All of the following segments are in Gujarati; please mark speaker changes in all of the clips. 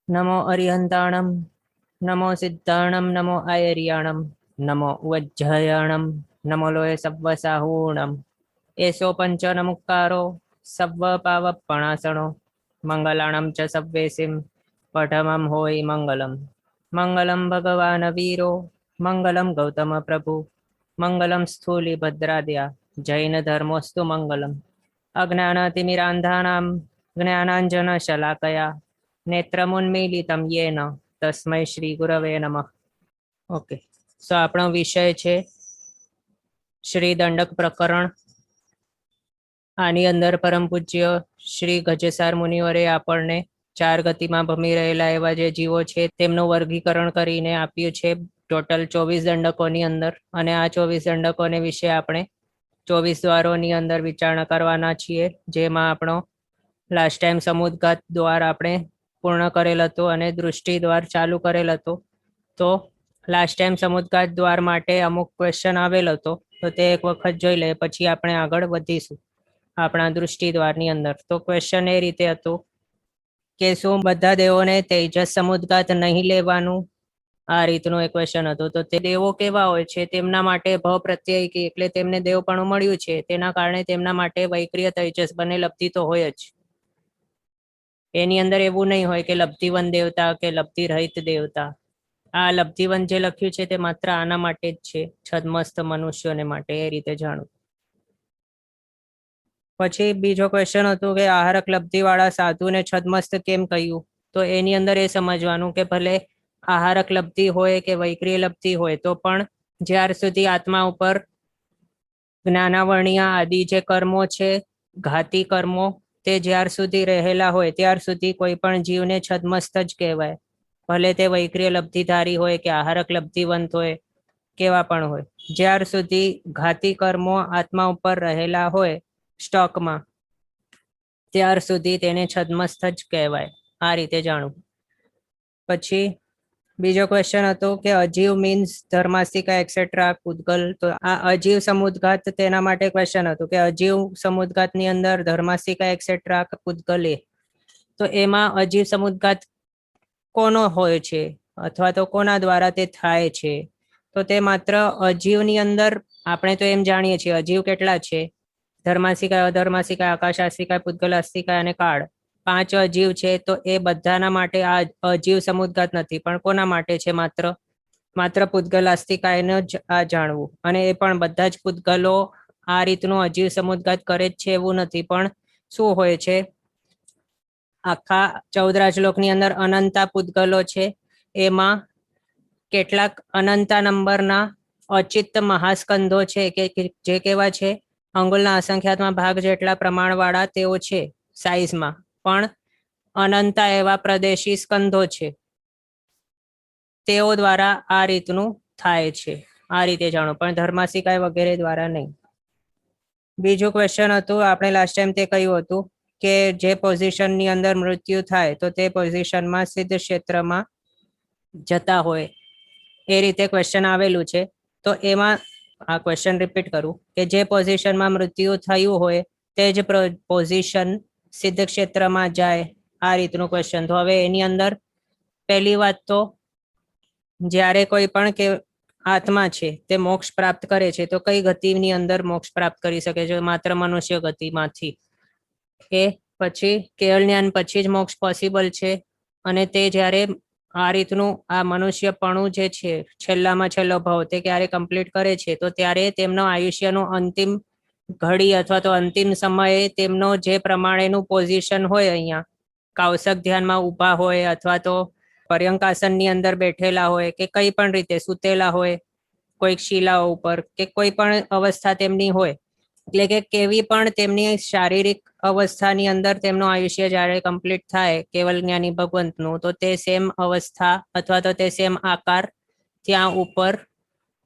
Speaker 1: नमो अरिहंताणं नमो सिद्धाणं नमो आयर्याणं नमो उज्जयाणं नमो लोय सव्वसाहूणं एषो पञ्चनमुक्कारो सव्वपावपणासनो मङ्गलाणं च सव्वेसिं पठमं होयि मङ्गलं मङ्गलं भगवान् वीरो मङ्गलं गौतम प्रभु मङ्गलं स्थूलिभद्राद्या जैनधर्मोऽस्तु मङ्गलम् अज्ञानतिमिरान्धानां ज्ञानाञ्जनशलाकया नेत्रमुन्मीलितं येन तस्मै श्री गुरवे नमः। ओके, સો આપણો વિષય છે શ્રી દંડક પ્રકરણ. આની અંદર પરમ પૂજ્ય શ્રી ગજેસાર મુનિવરે આપણને ચાર ગતિમાં ભમી રહેલા એવા જે જીવો છે તેમનું વર્ગીકરણ કરીને આપ્યું છે ટોટલ 24 દંડકોની અંદર. અને આ 24 દંડકોને વિશે આપણે 24 દ્વારોની અંદર વિચારણા કરવાના છીએ, જેમાં આપણો લાસ્ટ ટાઈમ સમુદ્ઘાત દ્વાર આપણે પૂર્ણ કરેલ હતું અને દૃષ્ટિ દ્વાર ચાલુ કરેલ હતું. તો લાસ્ટ ટાઈમ સમુદ્ઘાત દ્વાર માટે અમુક ક્વેશ્ચન આવેલ હતો, તો તે એક વખત જોઈ લે પછી આપણે આગળ વધીશું આપણા દૃષ્ટિ દ્વારની અંદર. તો ક્વેશ્ચન એ રીતે હતું કે શું બધા દેવોને તેજસ સમુદ્ઘાત નહીં લેવાનું, આ રીતનું એક ક્વેશ્ચન હતું. તો તે દેવો કેવા હોય છે, તેમના માટે ભ પ્રત્યયકી એટલે તેમને દેવપણું મળ્યું છે, તેના કારણે તેમના માટે વૈક્રિય તેજસ બંને લબ્ધિ તો હોય જ. એની અંદર એવું નહીં હોય કે લબ્ધિવન દેવતા કે લબ્ધિ રહિત દેવતા. આ લબ્ધિવન જે લખ્યું છે તે માત્ર આના માટે જ છે, છદ્મસ્ત મનુષ્યોને માટે, એ રીતે જાણવું. પછી બીજો ક્વેશ્ચન હતું કે આહારક લબ્ધિ વાળા સાધુને છદ્મસ્ત કેમ કહ્યું. તો એની અંદર એ સમજવાનું કે ભલે આહારક લબ્ધિ હોય કે વૈક્રિય લબ્ધિ હોય તો પણ જ્યાર સુધી આત્મા ઉપર જ્ઞાનાવર્ણ્ય આદિ જે કર્મો છે, ઘાતી કર્મો, તે જ્યાર સુધી રહેલા હોય ત્યાર સુધી કોઈ પણ જીવને છદ્મસ્ત જ કહેવાય, ભલે તે વૈક્રિય લબ્ધિધારી હોય કે આહારક લબ્ધિવંત હોય, કેવા પણ હોય. જ્યાર સુધી ઘાતી કર્મો આત્મા ઉપર રહેલા હોય સ્ટોકમાં, ત્યાર સુધી તેને છદ્મસ્ત જ કહેવાય. આ રીતે જાણવું. પછી બીજો ક્વેશ્ચન હતો કે અજીવ મીન્સ ધર્માસ્તિકા એક્સેટ્રા પૂતગલ. તો આ અજીવ સમુદ્ઘાત તેના માટે ક્વેશ્ચન હતું કે અજીવ સમુદ્ઘાતની અંદર ધર્માસ્તિકા એક્સેટ્રા પૂતગલે, તો એમાં અજીવ સમુદ્ઘાત કોનો હોય છે અથવા તો કોના દ્વારા તે થાય છે. તો તે માત્ર અજીવની અંદર આપણે તો એમ જાણીએ છીએ અજીવ કેટલા છે, ધર્માસિકા, અધર્માસિકા, આકાશાસ્તિકા, પૂતગલાસ્તિકા અને કાળ, 5 અજીવ છે. તો એ બધાના માટે આ અજીવ સમુદ્ઘાત નથી, પણ કોના માટે છે, માત્ર પૂતગલાસ્તિકાને જ આ જાણવું. અને એ પણ બધા જ પૂતગલો આ રીતનું અજીવ સમુદ્ઘાત કરે જ છે એવું નથી, પણ શું હોય છે, આખા 14 રાજલોકની અંદર અનંતા પૂતગલો છે, એમાં કેટલાક અનંતા નંબરના અચિત્ત મહાસ્કંધો છે કે જે કેવા છે, અંગુલના અસંખ્યાતમાં ભાગ જેટલા પ્રમાણવાળા તેઓ છે સાઈઝમાં, પણ અનંતા એવા પ્રદેશી સ્કંધો છે, તેઓ દ્વારા આ રીતનું થાય છે. આ રીતે જાણો, પણ ધર્માસિકાય વગેરે દ્વારા નહીં. બીજું ક્વેશ્ચન હતું, આપણે લાસ્ટ ટાઈમ તે કહ્યું હતું કે જે પોઝિશનની અંદર મૃત્યુ થાય તો તે પોઝિશનમાં સિદ્ધ ક્ષેત્રમાં જતા હોય, એ રીતે ક્વેશ્ચન આવેલું છે. તો એમાં આ ક્વેશ્ચન રિપીટ કરું કે જે પોઝિશનમાં મૃત્યુ થયું હોય તે જ પોઝિશન સિદ્ધ ક્ષેત્રમાં જાય, આ રીતનું ક્વેશ્ચન. તો હવે એની અંદર પહેલી વાત તો જ્યારે કોઈ પણ કે આત્મા છે તે મોક્ષ પ્રાપ્ત કરે છે તો કઈ ગતિની અંદર મોક્ષ પ્રાપ્ત કરી શકે છે, માત્ર મનુષ્ય ગતિમાંથી. એ પછી કેવળ જ્ઞાન પછી જ મોક્ષ પોસિબલ છે. અને તે જ્યારે આ રીતનું આ મનુષ્યપણું જે છે છેલ્લામાં છેલ્લો ભાવ તે ક્યારે કમ્પ્લીટ કરે છે તો ત્યારે તેમનો આયુષ્યનો અંતિમ ઘડી અથવા તો અંતિમ સમયે તેમનો જે પ્રમાણેનું પોઝિશન હોય, અહીંયા કાવસક ધ્યાનમાં ઊભા હોય અથવા તો પર્યંકાસનની અંદર બેઠેલા હોય કે કઈ પણ રીતે સૂતેલા હોય કોઈક શિલાઓ ઉપર કે કોઈ પણ અવસ્થા તેમની હોય, એટલે કે કેવી પણ તેમની શારીરિક અવસ્થાની અંદર તેમનું આયુષ્ય જ્યારે કમ્પ્લીટ થાય કેવલ જ્ઞાની ભગવંતનું, તો તે સેમ અવસ્થા અથવા તો તે સેમ આકાર ત્યાં ઉપર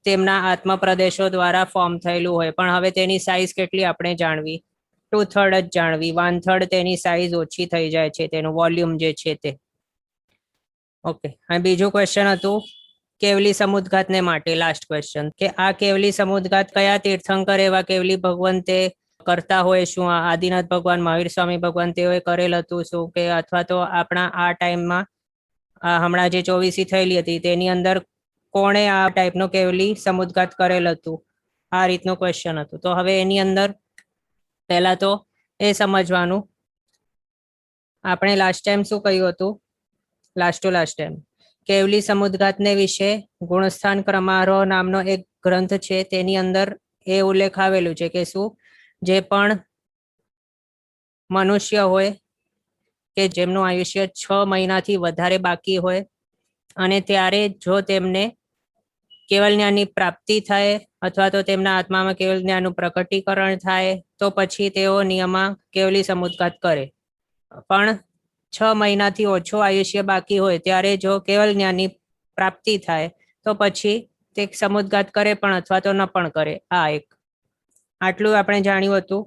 Speaker 1: તેમના આત્મ પ્રદેશો દ્વારા ફોર્મ થયેલું હોય. પણ હવે તેની સાઈઝ કેટલી આપણે જાણવી, 2/3 જ જાણવી, 1/3 તેની સાઈઝ ઓછી થઈ જાય છે, તેનું વોલ્યુમ જે છે તે. ઓકે, અને બીજું ક્વેશ્ચન હતું કેવલી સમુદ્ઘાતને માટે, લાસ્ટ ક્વેશ્ચન, કે આ કેવલી સમુદ્ઘાત કયા તીર્થંકર એવા કેવલી ભગવંતે કરતા હોય, શું આદિનાથ ભગવાન, મહાવીર સ્વામી ભગવાન તેઓએ કરેલ હતું શું, કે અથવા તો આપણા આ ટાઈમમાં આ હમણાં જે 24 થયેલી હતી તેની અંદર કોણે આ ટાઈપનો કેવલી સમુદ્ઘાત કરેલ હતું, આ રીતનું ક્વેશ્ચન હતું. તો હવે એની અંદર પહેલા તો એ સમજવાનું, આપણે લાસ્ટ ટાઈમ શું કહ્યું હતું, લાસ્ટ ટુ લાસ્ટ ટાઈમ કેવલી સમુદ્ઘાતને વિશે ગુણસ્થાન ક્રમારોહ નામનો એક ગ્રંથ છે, તેની અંદર એ ઉલ્લેખ આવેલું છે કે શું, જે પણ મનુષ્ય હોય કે જેમનું આયુષ્ય 6 મહિનાથી વધારે બાકી હોય અને ત્યારે જો તેમને કેવલ જ્ઞાનની પ્રાપ્તિ થાય અથવા તો તેમના આત્મામાં કેવલ જ્ઞાનનું પ્રકટીકરણ થાય તો પછી તેઓ નિયમમાં કેવલી સમુદ્ઘાત કરે. પણ 6 મહિનાથી ઓછો આયુષ્ય બાકી હોય ત્યારે જો કેવલ જ્ઞાનની પ્રાપ્તિ થાય તો પછી તે સમુદ્ઘાત કરે પણ અથવા તો ન પણ કરે. આ એક આટલું આપણે જાણ્યું હતું.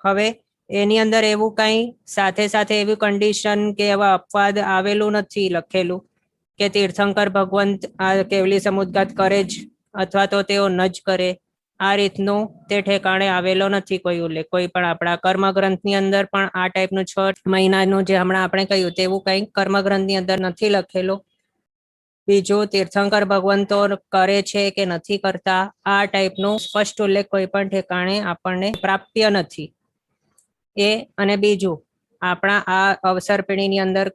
Speaker 1: હવે એની અંદર એવું કંઈ સાથે સાથે એવી કન્ડિશન કે એવા અપવાદ આવેલું નથી લખેલું કે તીર્થંકર ભગવંત આ કેવલી સમુદ્ઘાત કરે જ અથવા તો તેઓ ન જ કરે, આ રીતનું તે ઠેકાણે આવેલો નથી કોઈ ઉલ્લેખ. કોઈ પણ આપણા કર્મગ્રંથની અંદર પણ આ ટાઈપનું 6 મહિનાનું જે હમણાં આપણે કહ્યું તેવું કંઈક કર્મગ્રંથની અંદર નથી લખેલું. બીજું, તીર્થંકર ભગવંતો કરે છે કે નથી કરતા, આ ટાઈપનું સ્પષ્ટ ઉલ્લેખ કોઈ પણ ઠેકાણે આપણને પ્રાપ્ય નથી. એ અને બીજું, આપણા આ અવસર પેઢીની અંદર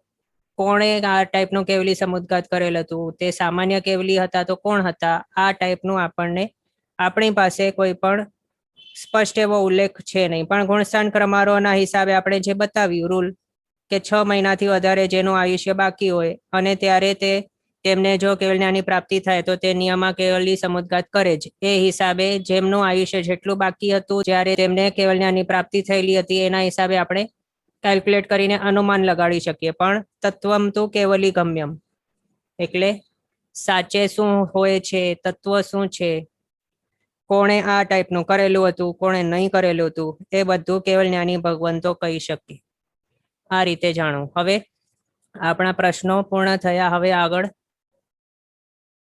Speaker 1: કોણે આ ટાઈપનું કેવલી સમુદ્ઘાત કરેલ હતું, તે સામાન્ય કેવલી હતા તો કોણ હતા, આ ટાઈપનું આપણને આપણી પાસે કોઈ પણ સ્પષ્ટ એવો ઉલ્લેખ છે નહીં. પણ ગુણસ્થાન ક્રમારોહના હિસાબે આપણે જે બતાવ્યું રૂલ કે 6 મહિનાથી વધારે જેનું આયુષ્ય બાકી હોય અને ત્યારે તેમને જો કેવલ જ્ઞાનની પ્રાપ્તિ થાય તો તે નિયમમાં કેવલી સમુદ્ઘાત કરે જ. એ હિસાબે જેમનું આયુષ્ય જેટલું બાકી હતું જ્યારે તેમને કેવલ જ્ઞાનની પ્રાપ્તિ થયેલી હતી એના હિસાબે આપણે કેલ્ક્યુલેટ કરીને અનુમાન લગાડી શકીએ. પણ તત્વમ તો કેવલી ગમ્યમ, એટલે સાચે શું હોય છે, તત્વ શું છે, કોણે આ ટાઈપનું કરેલું હતું, કોણે નહીં કરેલું હતું, એ બધું કેવલ જ્ઞાની ભગવંતો કહી શકે. આ રીતે જાણવું. હવે આપણા પ્રશ્નો પૂર્ણ થયા. હવે આગળ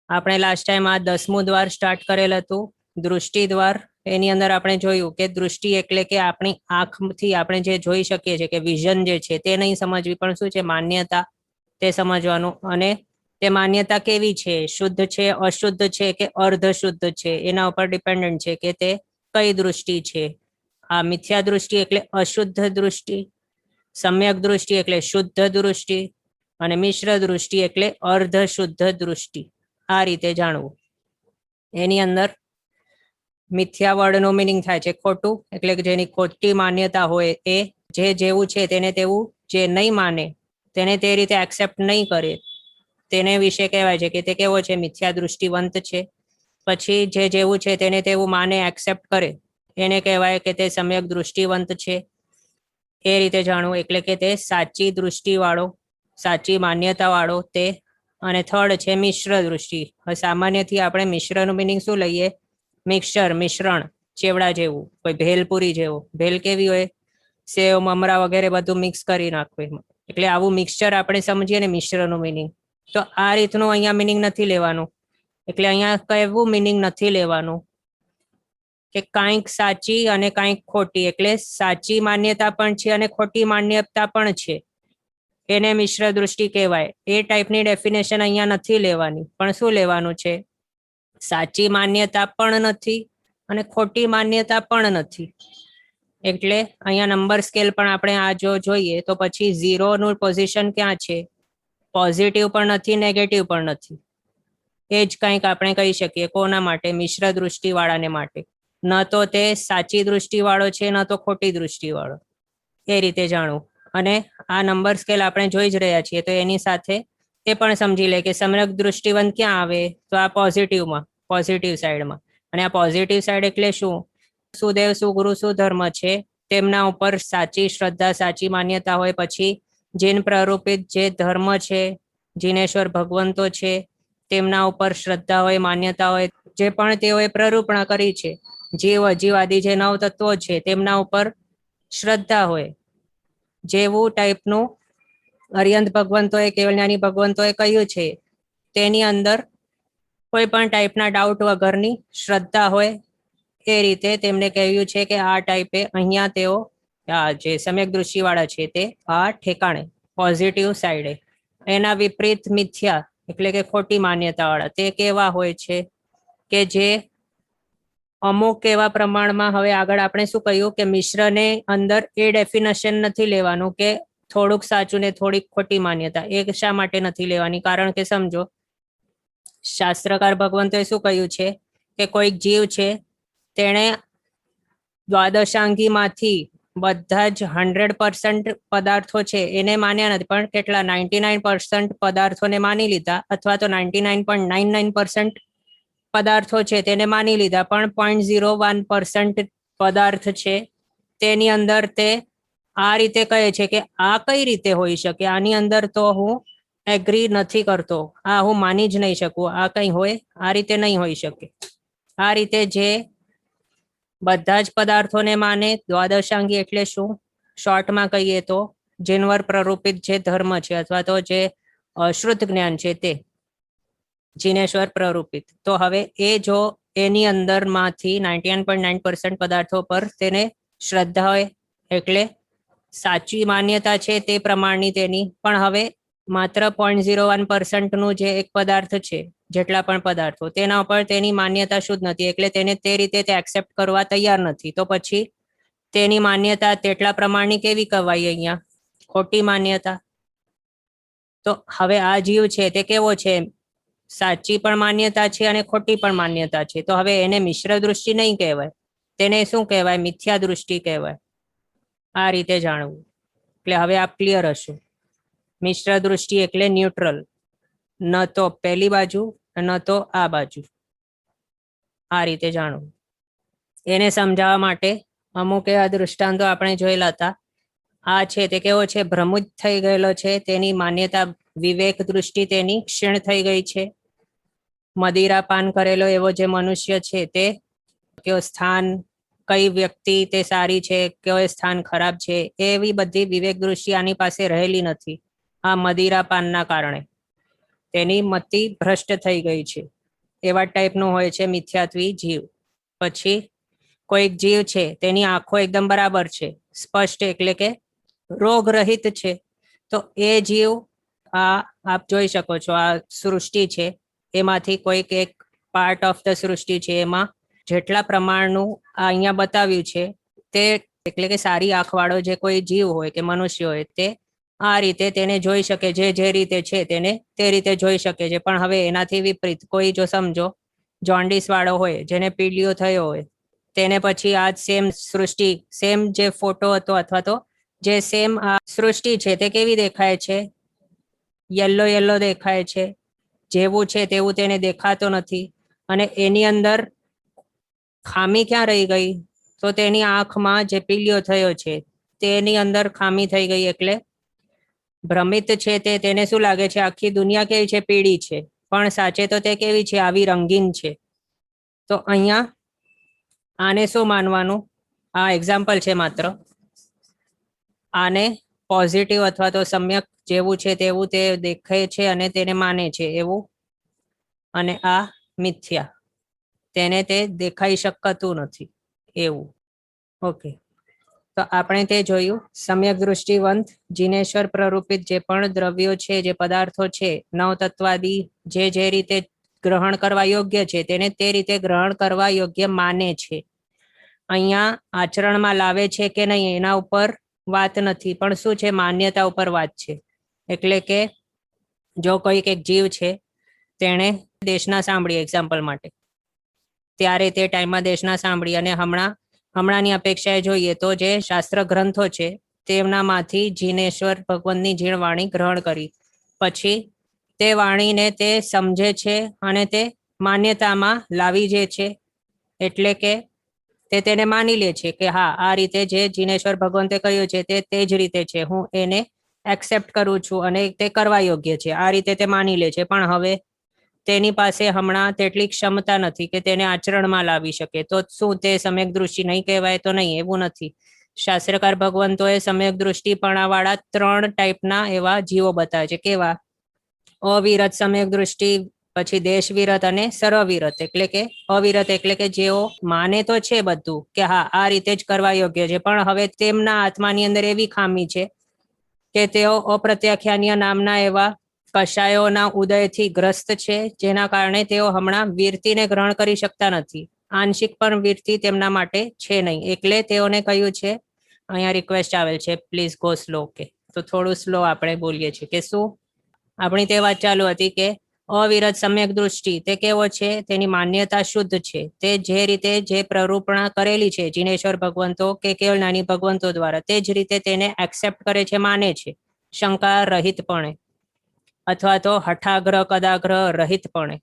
Speaker 1: આપણે લાસ્ટ ટાઈમ આ 10મું દ્વાર સ્ટાર્ટ કરેલ હતું, દૃષ્ટિ દ્વાર. એની અંદર આપણે જોયું કે દૃષ્ટિ એટલે કે આપણી આંખથી આપણે જે જોઈ શકીએ છીએ કે વિઝન જે છે તે નહીં સમજવી, પણ શું છે માન્યતા, તે સમજવાનું. અને તે માન્યતા કેવી છે, શુદ્ધ છે, અશુદ્ધ છે કે અર્ધ શુદ્ધ છે, એના ઉપર ડિપેન્ડન્ટ છે કે તે કઈ દૃષ્ટિ છે. આ મિથ્યા દૃષ્ટિ એટલે અશુદ્ધ દૃષ્ટિ, સમ્યક દૃષ્ટિ એટલે શુદ્ધ દૃષ્ટિ અને મિશ્ર દૃષ્ટિ એટલે અર્ધ શુદ્ધ દૃષ્ટિ. આ રીતે જાણવું. એની અંદર મિથ્યા વર્ડનો મિનિંગ થાય છે ખોટું, એટલે કે જેની ખોટી માન્યતા હોય, એ જે જેવું છે તેને તેવું જે નહીં માને, તેને તે રીતે એક્સેપ્ટ નહીં કરે, તેને વિશે કહેવાય છે કે તે કેવો છે, મિથ્યા દૃષ્ટિવંત છે. પછી જે જેવું છે તેને તેવું માને, એક્સેપ્ટ કરે, એને કહેવાય કે તે સમ્યક દૃષ્ટિવંત છે. એ રીતે જાણવું, એટલે કે તે સાચી દૃષ્ટિવાળો, સાચી માન્યતાવાળો તે. અને થર્ડ છે મિશ્ર દૃષ્ટિ. હવે સામાન્યથી આપણે મિશ્રનું મિનિંગ શું લઈએ, મિક્સચર, મિશ્રણ, ચેવડા જેવું, કોઈ ભેલપુરી જેવો. ભેલ કેવી હોય, સેવ મમરા વગેરે બધું મિક્સ કરી નાખવું, એટલે આવું મિક્સચર આપણે સમજીએ ને મિશ્રનું મિનિંગ. તો આ રીતનું અહીંયા મિનિંગ નથી લેવાનું. એટલે અહીંયા કહેવું મિનિંગ નથી લેવાનું કે કાંઈક સાચી અને કાંઈક ખોટી, એટલે સાચી માન્યતા પણ છે અને ખોટી માન્યતા પણ છે, એને મિશ્ર દૃષ્ટિ કહેવાય. એ ટાઈપની ડેફિનેશન અહીંયા નથી લેવાની. પણ શું લેવાનું છે, સાચી માન્યતા પણ નથી અને ખોટી માન્યતા પણ નથી. એટલે અહીંયા નંબર સ્કેલ પણ આપણે આ જો જોઈએ તો પછી 0નું પોઝિશન ક્યાં છે, પોઝિટિવ પણ નથી, નેગેટિવ પણ નથી. એ જ કંઈક આપણે કહી શકીએ કોના માટે, મિશ્ર દૃષ્ટિવાળાને માટે. ન તો તે સાચી દૃષ્ટિવાળો છે, ન તો ખોટી દૃષ્ટિવાળો. એ રીતે જાણવું. અને આ નંબર સ્કેલ આપણે જોઈ જ રહ્યા છીએ, તો એની સાથે એ પણ સમજી લે કે સમ્યક દૃષ્ટિવંત ક્યાં આવે, તો આ પોઝિટિવમાં, પોઝિટિવ સાઈડમાં. અને આ પોઝિટિવ સાઈડ એટલે શું, સુદેવ, સુગુરુ, સુધર્મ છે, તેમના ઉપર સાચી શ્રદ્ધા, સાચી માન્યતા હોય. પછી જીન પ્રરૂપિત જે ધર્મ છે, જીનેશ્વર ભગવંતો છે, તેમના ઉપર શ્રદ્ધા હોય, માન્યતા હોય. જે પણ તેઓએ પ્રરૂપણા કરી છે, જીવ અજીવાદી જે 9 તત્વો છે તેમના ઉપર શ્રદ્ધા હોય. જેવું ટાઈપનું અરિયંત ભગવંતોએ, કેવલજ્ઞાની ભગવંતોએ કહ્યું છે, તેની અંદર કોઈ પણ ટાઈપના ડાઉટ વગરની શ્રદ્ધા હોય. એ રીતે તેમને કહ્યું છે કે આ ટાઈપે અહીંયા તેઓ જે સમ્યક દૃષ્ટિવાળા છે તે આ ઠેકાણે પોઝિટિવ સાઈડે એના વિપરીત મિથ્યા એટલે કે ખોટી માન્યતાવાળા તે કેવા હોય છે કે જે અમુક એવા પ્રમાણમાં, હવે આગળ આપણે શું કહ્યું કે મિશ્રને અંદર એ ડેફિનેશન નથી લેવાનું કે થોડુંક સાચું ને થોડીક ખોટી માન્યતા, એ શા માટે નથી લેવાની? કારણ કે સમજો, શાસ્ત્રકાર ભગવંતોએ શું કહ્યું છે કે કોઈક જીવ છે તેણે દ્વાદશાંગીમાંથી બધા જ 100% પદાર્થો છે એને માન્યા નથી, પણ કેટલા 99% પદાર્થોને માની લીધા, અથવા તો 99.99% પદાર્થો છે તેને માની લીધા, પણ 0.01% પદાર્થ છે તેની અંદર તે આ રીતે કહે છે કે આ કઈ રીતે હોઈ શકે, આની અંદર તો હું એગ્રી નથી કરતો, આ હું માની જ નહીં શકું, આ કઈ હોય, આ રીતે નહીં હોઈ શકે. આ રીતે જે બધા જ પદાર્થોને માને, દ્વાદશાંગી એટલે શું? શોર્ટમાં કહીએ તો જીનવર પ્રરૂપિત જે ધર્મ છે અથવા તો જે શ્રુત જ્ઞાન છે તે જીનેશ્વર પ્રરૂપિત. તો હવે એ જો એની અંદરમાંથી 99.9% પદાર્થો પર તેને શ્રદ્ધા હોય એટલે સાચી માન્યતા છે તે પ્રમાણની તેની, પણ હવે માત્ર 0.01% નું જે એક પદાર્થ છે, જેટલા પણ પદાર્થો તેના ઉપર તેની માન્યતા શુદ્ધ નથી, એટલે તેને તે રીતે તે એક્સેપ્ટ કરવા તૈયાર નથી. તો પછી તેની માન્યતા તેટલા પ્રમાણની કેવી કહેવાય? અહીંયા ખોટી માન્યતા. તો હવે આ જીવ છે તે કેવો છે? સાચી પણ માન્યતા છે અને ખોટી પણ માન્યતા છે. તો હવે એને મિશ્ર દૃષ્ટિ નહીં કહેવાય, તેને શું કહેવાય? મિથ્યા દૃષ્ટિ કહેવાય. આ રીતે જાણવું એટલે હવે આપ ક્લિયર હશો. મિશ્ર દૃષ્ટિ એટલે ન્યુટ્રલ, ન તો પહેલી બાજુ ન તો આ બાજુ. આ રીતે જાણવું. એને સમજાવવા માટે અમુક એવા દૃષ્ટાંતો આપણે જોયેલા હતા. આ છે તે કેવો છે? ભ્રમિત થઈ ગયેલો છે, તેની માન્યતા વિવેક દૃષ્ટિ તેની ક્ષીણ થઈ ગઈ છે. મદિરા પાન કરેલો એવો જે મનુષ્ય છે તે કયો સ્થાન, કઈ વ્યક્તિ તે સારી છે, કયો સ્થાન ખરાબ છે, એવી બધી વિવેક દૃષ્ટિ આની પાસે રહેલી નથી. આ મદિરા પાનના કારણે તેની મતિ ભ્રષ્ટ થઈ ગઈ છે. એવા ટાઈપનું હોય છે મિથ્યાત્વી જીવ. પછી કોઈક જીવ છે તેની આંખો એકદમ બરાબર છે, સ્પષ્ટ એટલે કે રોગરહિત છે. તો એ જીવ, આ આપ જોઈ શકો છો, આ સૃષ્ટિ છે એમાંથી કોઈક એક પાર્ટ ઓફ ધ સૃષ્ટિ છે, એમાં જેટલા પ્રમાણનું આ અહીંયા બતાવ્યું છે તે એટલે કે સારી આંખવાળો જે કોઈ જીવ હોય કે મનુષ્ય હોય તે આ રીતે તેને જોઈ શકે, જે રીતે છે તેને તે રીતે જોઈ શકે છે. પણ હવે એનાથી વિપરીત કોઈ જો સમજો જોન્ડિસ વાળો હોય, જેને પીળીઓ થયો હોય, તેને પછી આ સેમ સૃષ્ટિ, સેમ જે ફોટો હતો અથવા તો જે સેમ આ સૃષ્ટિ છે તે કેવી દેખાય છે? યલો યલો દેખાય છે. જેવું છે તેવું તેને દેખાતો નથી. અને એની અંદર ખામી ક્યાં રહી ગઈ? તો તેની આંખમાં જે પીળીઓ થયો છે તેની અંદર ખામી થઈ ગઈ, એટલે ભ્રમિત છે તે, તેને શું લાગે છે આખી દુનિયા કેવી છે? પીળી છે. પણ સાચે તો તે કેવી છે? આવી રંગીન છે. તો અહીંયા આને શું માનવાનું? આ એક્ઝામ્પલ છે માત્ર. આને પોઝિટિવ અથવા તો સમ્યક જેવું છે તેવું તે દેખાય છે અને તેને માને છે એવું, અને આ મિથ્યા, તેને તે દેખાઈ શકતું નથી એવું. ઓકે, તો આપણે તે જોયું. સમ્યક દૃષ્ટિવંત જીનેશ્વર પ્રરૂપિત જે પણ દ્રવ્યો છે, જે પદાર્થો છે, નવતત્વાદી જે રીતે ગ્રહણ કરવા યોગ્ય છે તેને તે રીતે ગ્રહણ કરવા યોગ્ય માને છે. અહીંયા આચરણમાં લાવે છે કે નહીં એના ઉપર વાત નથી, પણ શું છે? માન્યતા ઉપર વાત છે. એટલે કે જો કોઈક એક જીવ છે તેણે દેશના સાંભળી, એક્ઝામ્પલ માટે, ત્યારે તે ટાઈમમાં દેશના સાંભળી, અને હમણાંની અપેક્ષાએ જોઈએ તો જે શાસ્ત્ર ગ્રંથો છે તેમનામાંથી જીનેશ્વર ભગવંતની જીણ વાણી ગ્રહણ કરી. પછી તે વાણીને તે સમજે છે અને તે માન્યતામાં લાવી જે છે, એટલે કે તે તેને માની લે છે કે હા, આ રીતે જે જીનેશ્વર ભગવંતે કહ્યું છે તે જ રીતે છે, હું એને એક્સેપ્ટ કરું છું અને તે કરવા યોગ્ય છે. આ રીતે તે માની લે છે. પણ હવે તેની પાસે હમણાં તેટલી ક્ષમતા નથી કે તેને આચરણમાં લાવી શકે. તો શું તે સમ્યક દૃષ્ટિ નહીં કહેવાય? તો નહીં, એવું નથી. શાસ્ત્રકાર ભગવંતોએ સમ્યક દૃષ્ટિપણા વાળા 3 ટાઈપના એવા જીવો બતાવે છે. કેવા? અવિરત સમ્યક દૃષ્ટિ, પછી દેશ વિરત અને સર્વવિરત. એટલે કે અવિરત એટલે કે જેઓ માને તો છે બધું કે હા, આ રીતે જ કરવા યોગ્ય છે, પણ હવે તેમના આત્માની અંદર એવી ખામી છે કે તેઓ અપ્રત્યાખ્યાનીય નામના એવા કશાયોના ઉદયથી ગ્રસ્ત છે, જેના કારણે તેઓ હમણાં વીરતીને ગ્રહણ કરી શકતા નથી. આંશિક પણ વીરતી તેમના માટે છે નહીં, એટલે તેઓને કહ્યું છે. અહીંયા રિક્વેસ્ટ આવેલ છે, પ્લીઝ ગો સ્લો. કે તો થોડું સ્લો આપણે બોલીએ છીએ કે શું આપણી તે વાત ચાલુ હતી કે અવિરત સમ્યક દૃષ્ટિ તે કેવો છે, તેની માન્યતા શુદ્ધ છે. તે જે રીતે જે પ્રરૂપણા કરેલી છે જીનેશ્વર ભગવંતો કે કેવળ નાની ભગવંતો દ્વારા, તે જ રીતે તેને એક્સેપ્ટ કરે છે, માને છે, શંકા રહિતપણે અથવા તો હઠાગ્રહ કદાગ્રહ રહિતપણે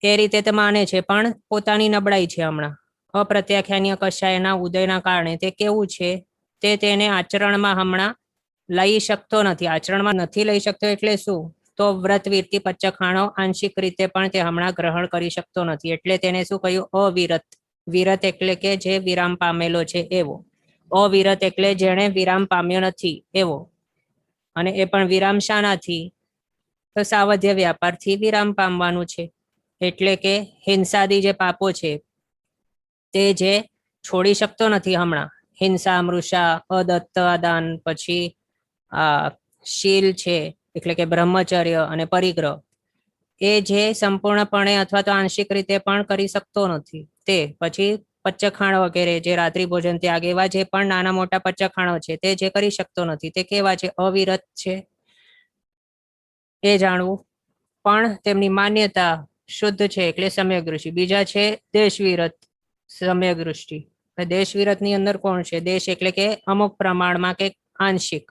Speaker 1: એ રીતે તે માને છે. પણ પોતાની નબળાઈ છે હમણાં અપ્રત્યાખ્યાનીય કશાયના ઉદયના કારણે તે કેવું છે, તે તેને આચરણમાં હમણાં લઈ શકતો નથી. આચરણમાં નથી લઈ શકતો એટલે શું? તો વ્રત વીરતી પચ્ચખાણો આંશિક રીતે પણ તે હમણાં ગ્રહણ કરી શકતો નથી. એટલે તેને શું કહ્યું? અવિરત. વિરત એટલે કે જે વિરામ પામેલો છે એવો. અવિરત એટલે જેણે વિરામ પામ્યો નથી એવો. અને એ પણ વિરામ શાનાથી? તો સાવધ્ય વ્યાપારથી વિરામ પામવાનું છે. એટલે કે હિંસાદી જે પાપો છે તે જે છોડી શકતો નથી હમણાં, હિંસા, મૃષા, અદત્ત આદાન, પછી શીલ છે એટલે કે બ્રહ્મચર્ય અને પરિગ્રહ, એ જે સંપૂર્ણપણે અથવા તો આંશિક રીતે પણ કરી શકતો નથી. તે પછી પચ્ચખાણ વગેરે જે રાત્રિ ભોજન ત્યાગ, એવા જે પણ નાના મોટા પચ્ચખાણો છે તે જે કરી શકતો નથી, તે કેવા છે? અવિરત છે, એ જાણવું. પણ તેમની માન્યતા શુદ્ધ છે એટલે સમ્યક દૃષ્ટિ. બીજા છે દેશવિરત સમ્યક દૃષ્ટિ. દેશવિરત ની અંદર કોણ છે? દેશ એટલે કે અમુક પ્રમાણમાં કે આંશિક.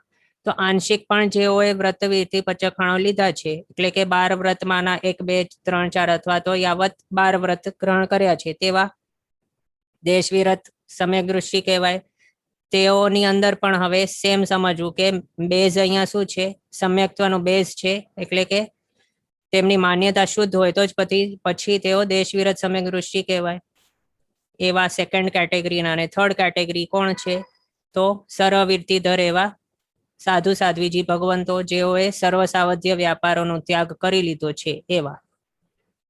Speaker 1: તો આંશિક પણ જેઓએ વ્રત વીરતી પચ્ચખાણો લીધા છે, એટલે કે 12 વ્રતમાંના 1, 2, 3, 4 અથવા તો યાવત 12 વ્રત ગ્રહણ કર્યા છે, તેવા દેશવિરત સમ્યક દૃષ્ટિ કહેવાય. તેઓની અંદર પણ હવે સેમ સમજવું કે બેઝ અહીંયા શું છે? સમ્યક્ત્વનો બેઝ છે. એટલે કે તેમની માન્યતા શુદ્ધ હોય તો જ પછી તેઓ દેશવિરત સમ્યક દૃષ્ટિ કહેવાય. એવા સેકન્ડ કેટેગરીના. અને થર્ડ કેટેગરી કોણ છે? તો સર્વવીરતીધર એવા સાધુ સાધ્વીજી ભગવંતો, જેઓએ સર્વ સાવધ્ય વ્યાપારોનો ત્યાગ કરી લીધો છે એવા.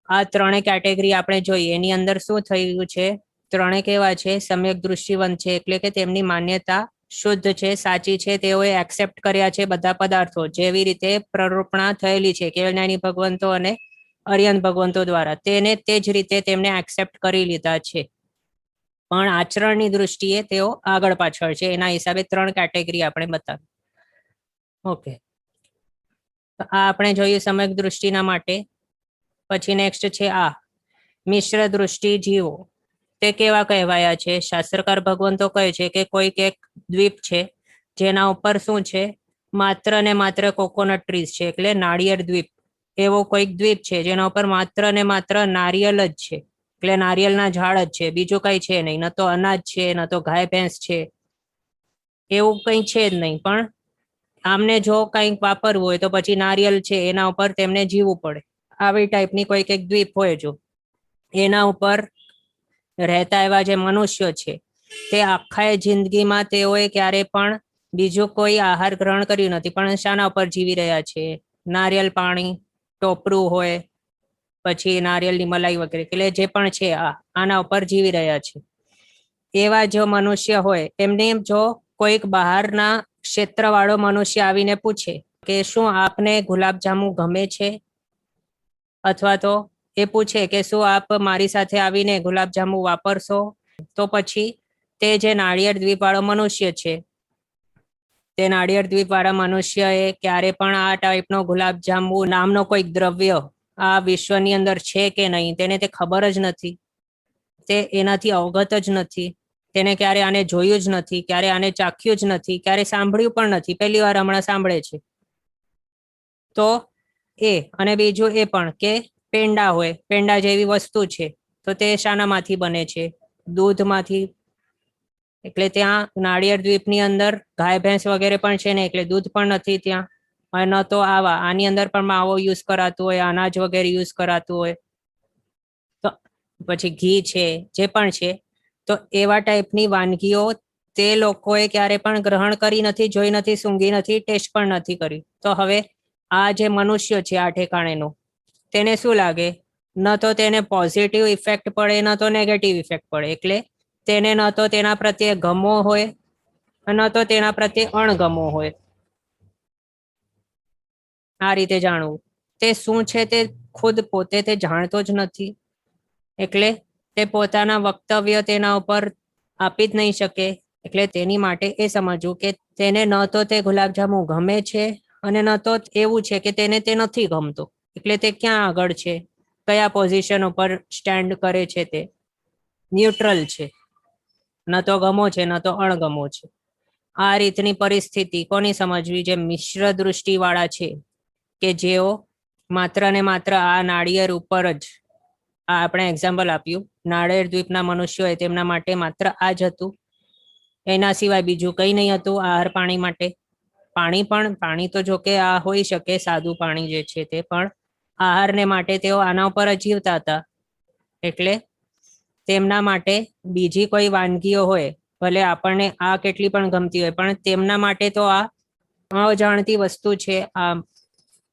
Speaker 1: આ ત્રણે કેટેગરી આપણે જોઈએ. એની અંદર શું થયું છે? ત્રણે કેવા છે? સમ્યક દૃષ્ટિવંત છે, એટલે કે તેમની માન્યતા શુદ્ધ છે, સાચી છે. તેઓએ એક્સેપ્ટ કર્યા છે બધા પદાર્થો જેવી રીતે પ્રરૂપણા થયેલી છે કેવળજ્ઞાની ભગવંતો અને અરિયંત ભગવંતો દ્વારા, તેને તે જ રીતે તેમને એક્સેપ્ટ કરી લીધા છે. પણ આચરણની દૃષ્ટિએ તેઓ આગળ પાછળ છે. એના હિસાબે 3 કેટેગરી આપણે બતાવી. ઓકે, આ આપણે જોયું સમ્યક દૃષ્ટિના માટે. પછી નેક્સ્ટ છે આ મિશ્ર દૃષ્ટિ જીવો. તે કેવા કહેવાયા છે? શાસ્ત્રકાર ભગવંતો કહે છે કે કોઈક એક દ્વીપ છે જેના ઉપર શું છે? માત્ર ને માત્ર કોકોનટ ટ્રીઝ છે, એટલે નાળિયેર દ્વીપ. એવો કોઈક દ્વીપ છે જેના ઉપર માત્ર ને માત્ર નારિયેલ જ છે, એટલે નારિયેલના ઝાડ જ છે, બીજું કઈ છે નહીં. ન તો અનાજ છે, ન તો ગાય ભેંસ છે, એવું કઈ છે જ નહીં. પણ આમને જો કંઈક વાપરવું હોય તો પછી નારિયેલ છે એના ઉપર તેમને જીવવું પડે. આવી ટાઈપની કોઈક એક દ્વીપ હોય, જો એના ઉપર રહેતા એવા જે મનુષ્યો છે, તે આખા જિંદગીમાં તેઓએ ક્યારે પણ બીજું કોઈ આહાર ગ્રહણ કર્યું નથી. પણ શાના ઉપર જીવી રહ્યા છે? નારિયેલ પાણી, ટોપરું હોય, પછી નારિયેલની મલાઈ વગેરે, એટલે જે પણ છે આના ઉપર જીવી રહ્યા છે. એવા જો મનુષ્ય હોય, એમને જો કોઈક બહારના ક્ષેત્રવાળો મનુષ્ય આવીને પૂછે કે શું આપને ગુલાબજાંબુ ગમે છે, અથવા તો એ પૂછે કે શું આપ મારી સાથે આવીને ગુલાબજાંબુ વાપરશો, તો પછી તે જે નાળિયેર દ્વીપ વાળો મનુષ્ય છે, તે નાળિયેર દ્વીપ વાળા મનુષ્યએ ક્યારે પણ આ ટાઈપનો ગુલાબજાંબુ નામનો કોઈક દ્રવ્ય આ વિશ્વની અંદર છે કે નહીં, તેને તે ખબર જ નથી. તે એનાથી અવગત જ નથી. તેને ક્યારે આને જોયું જ નથી, ક્યારે આને ચાખ્યું જ નથી, ક્યારે સાંભળ્યું પણ નથી, પહેલી વાર હમણાં સાંભળે છે. તો એ અને બીજું એ પણ કે પેંડા હોય, પેંડા જેવી વસ્તુ છે, તો તે શાનામાંથી બને છે? દૂધમાંથી. એટલે ત્યાં નાળિયેર દ્વીપની અંદર ગાય ભેંસ વગેરે પણ છે ને, એટલે દૂધ પણ નથી ત્યાં. ન તો આની અંદર પણ માવો યુઝ કરાતું હોય, અનાજ વગેરે યુઝ કરાતું હોય, તો પછી ઘી છે, જે પણ છે. તો એવા ટાઈપની વાનગીઓ તે લોકોએ ક્યારે પણ ગ્રહણ કરી નથી, જોઈ નથી, સૂંઘી નથી, ટેસ્ટ પણ નથી કરી. તો હવે આ જે મનુષ્ય છે આ ઠેકાણેનો, તેને શું લાગે? ન તો તેને પોઝિટિવ ઇફેક્ટ પડે, ન તો નેગેટિવ ઇફેક્ટ પડે. એટલે તેને ન તો તેના પ્રત્યે ગમો હોય, ન તો તેના પ્રત્યે અણગમો હોય. આ રીતે જાણવું. તે શું છે તે ખુદ પોતે તે જાણતો જ નથી, એટલે તે પોતાના વક્તવ્ય તેના ઉપર આપી જ નહીં શકે. એટલે તેની માટે એ સમજવું કે તેને ન તો તે ગુલાબજાંબુ ગમે છે અને ન તો એવું છે કે તેને તે નથી ગમતો. એટલે તે ક્યાં આગળ છે, કયા પોઝિશન ઉપર સ્ટેન્ડ કરે છે, તે ન્યુટ્રલ છે, ન તો ગમો છે ન તો અણગમો છે. આ રીતની પરિસ્થિતિ કોની સમજવી? જે મિશ્ર દૃષ્ટિ વાળા છે, કે જેઓ માત્ર ને માત્ર આ નાળિયેર ઉપર જ, આ આપણે એક્ઝામ્પલ આપ્યું, નાળિયેર દ્વીપના મનુષ્યો હોય તેમના માટે માત્ર આ જ હતું, એના સિવાય બીજું કંઈ નહીં હતું આહાર પાણી માટે. પાણી તો જો કે આ હોઈ શકે, સાદું પાણી જે છે તે, પણ આહારને માટે તેઓ આના ઉપર જ જીવતા હતા. એટલે તેમના માટે બીજી કોઈ વાનગીઓ હોય, ભલે આપણને આ કેટલી પણ ગમતી હોય, પણ તેમના માટે તો આ અજાણતી વસ્તુ છે. આ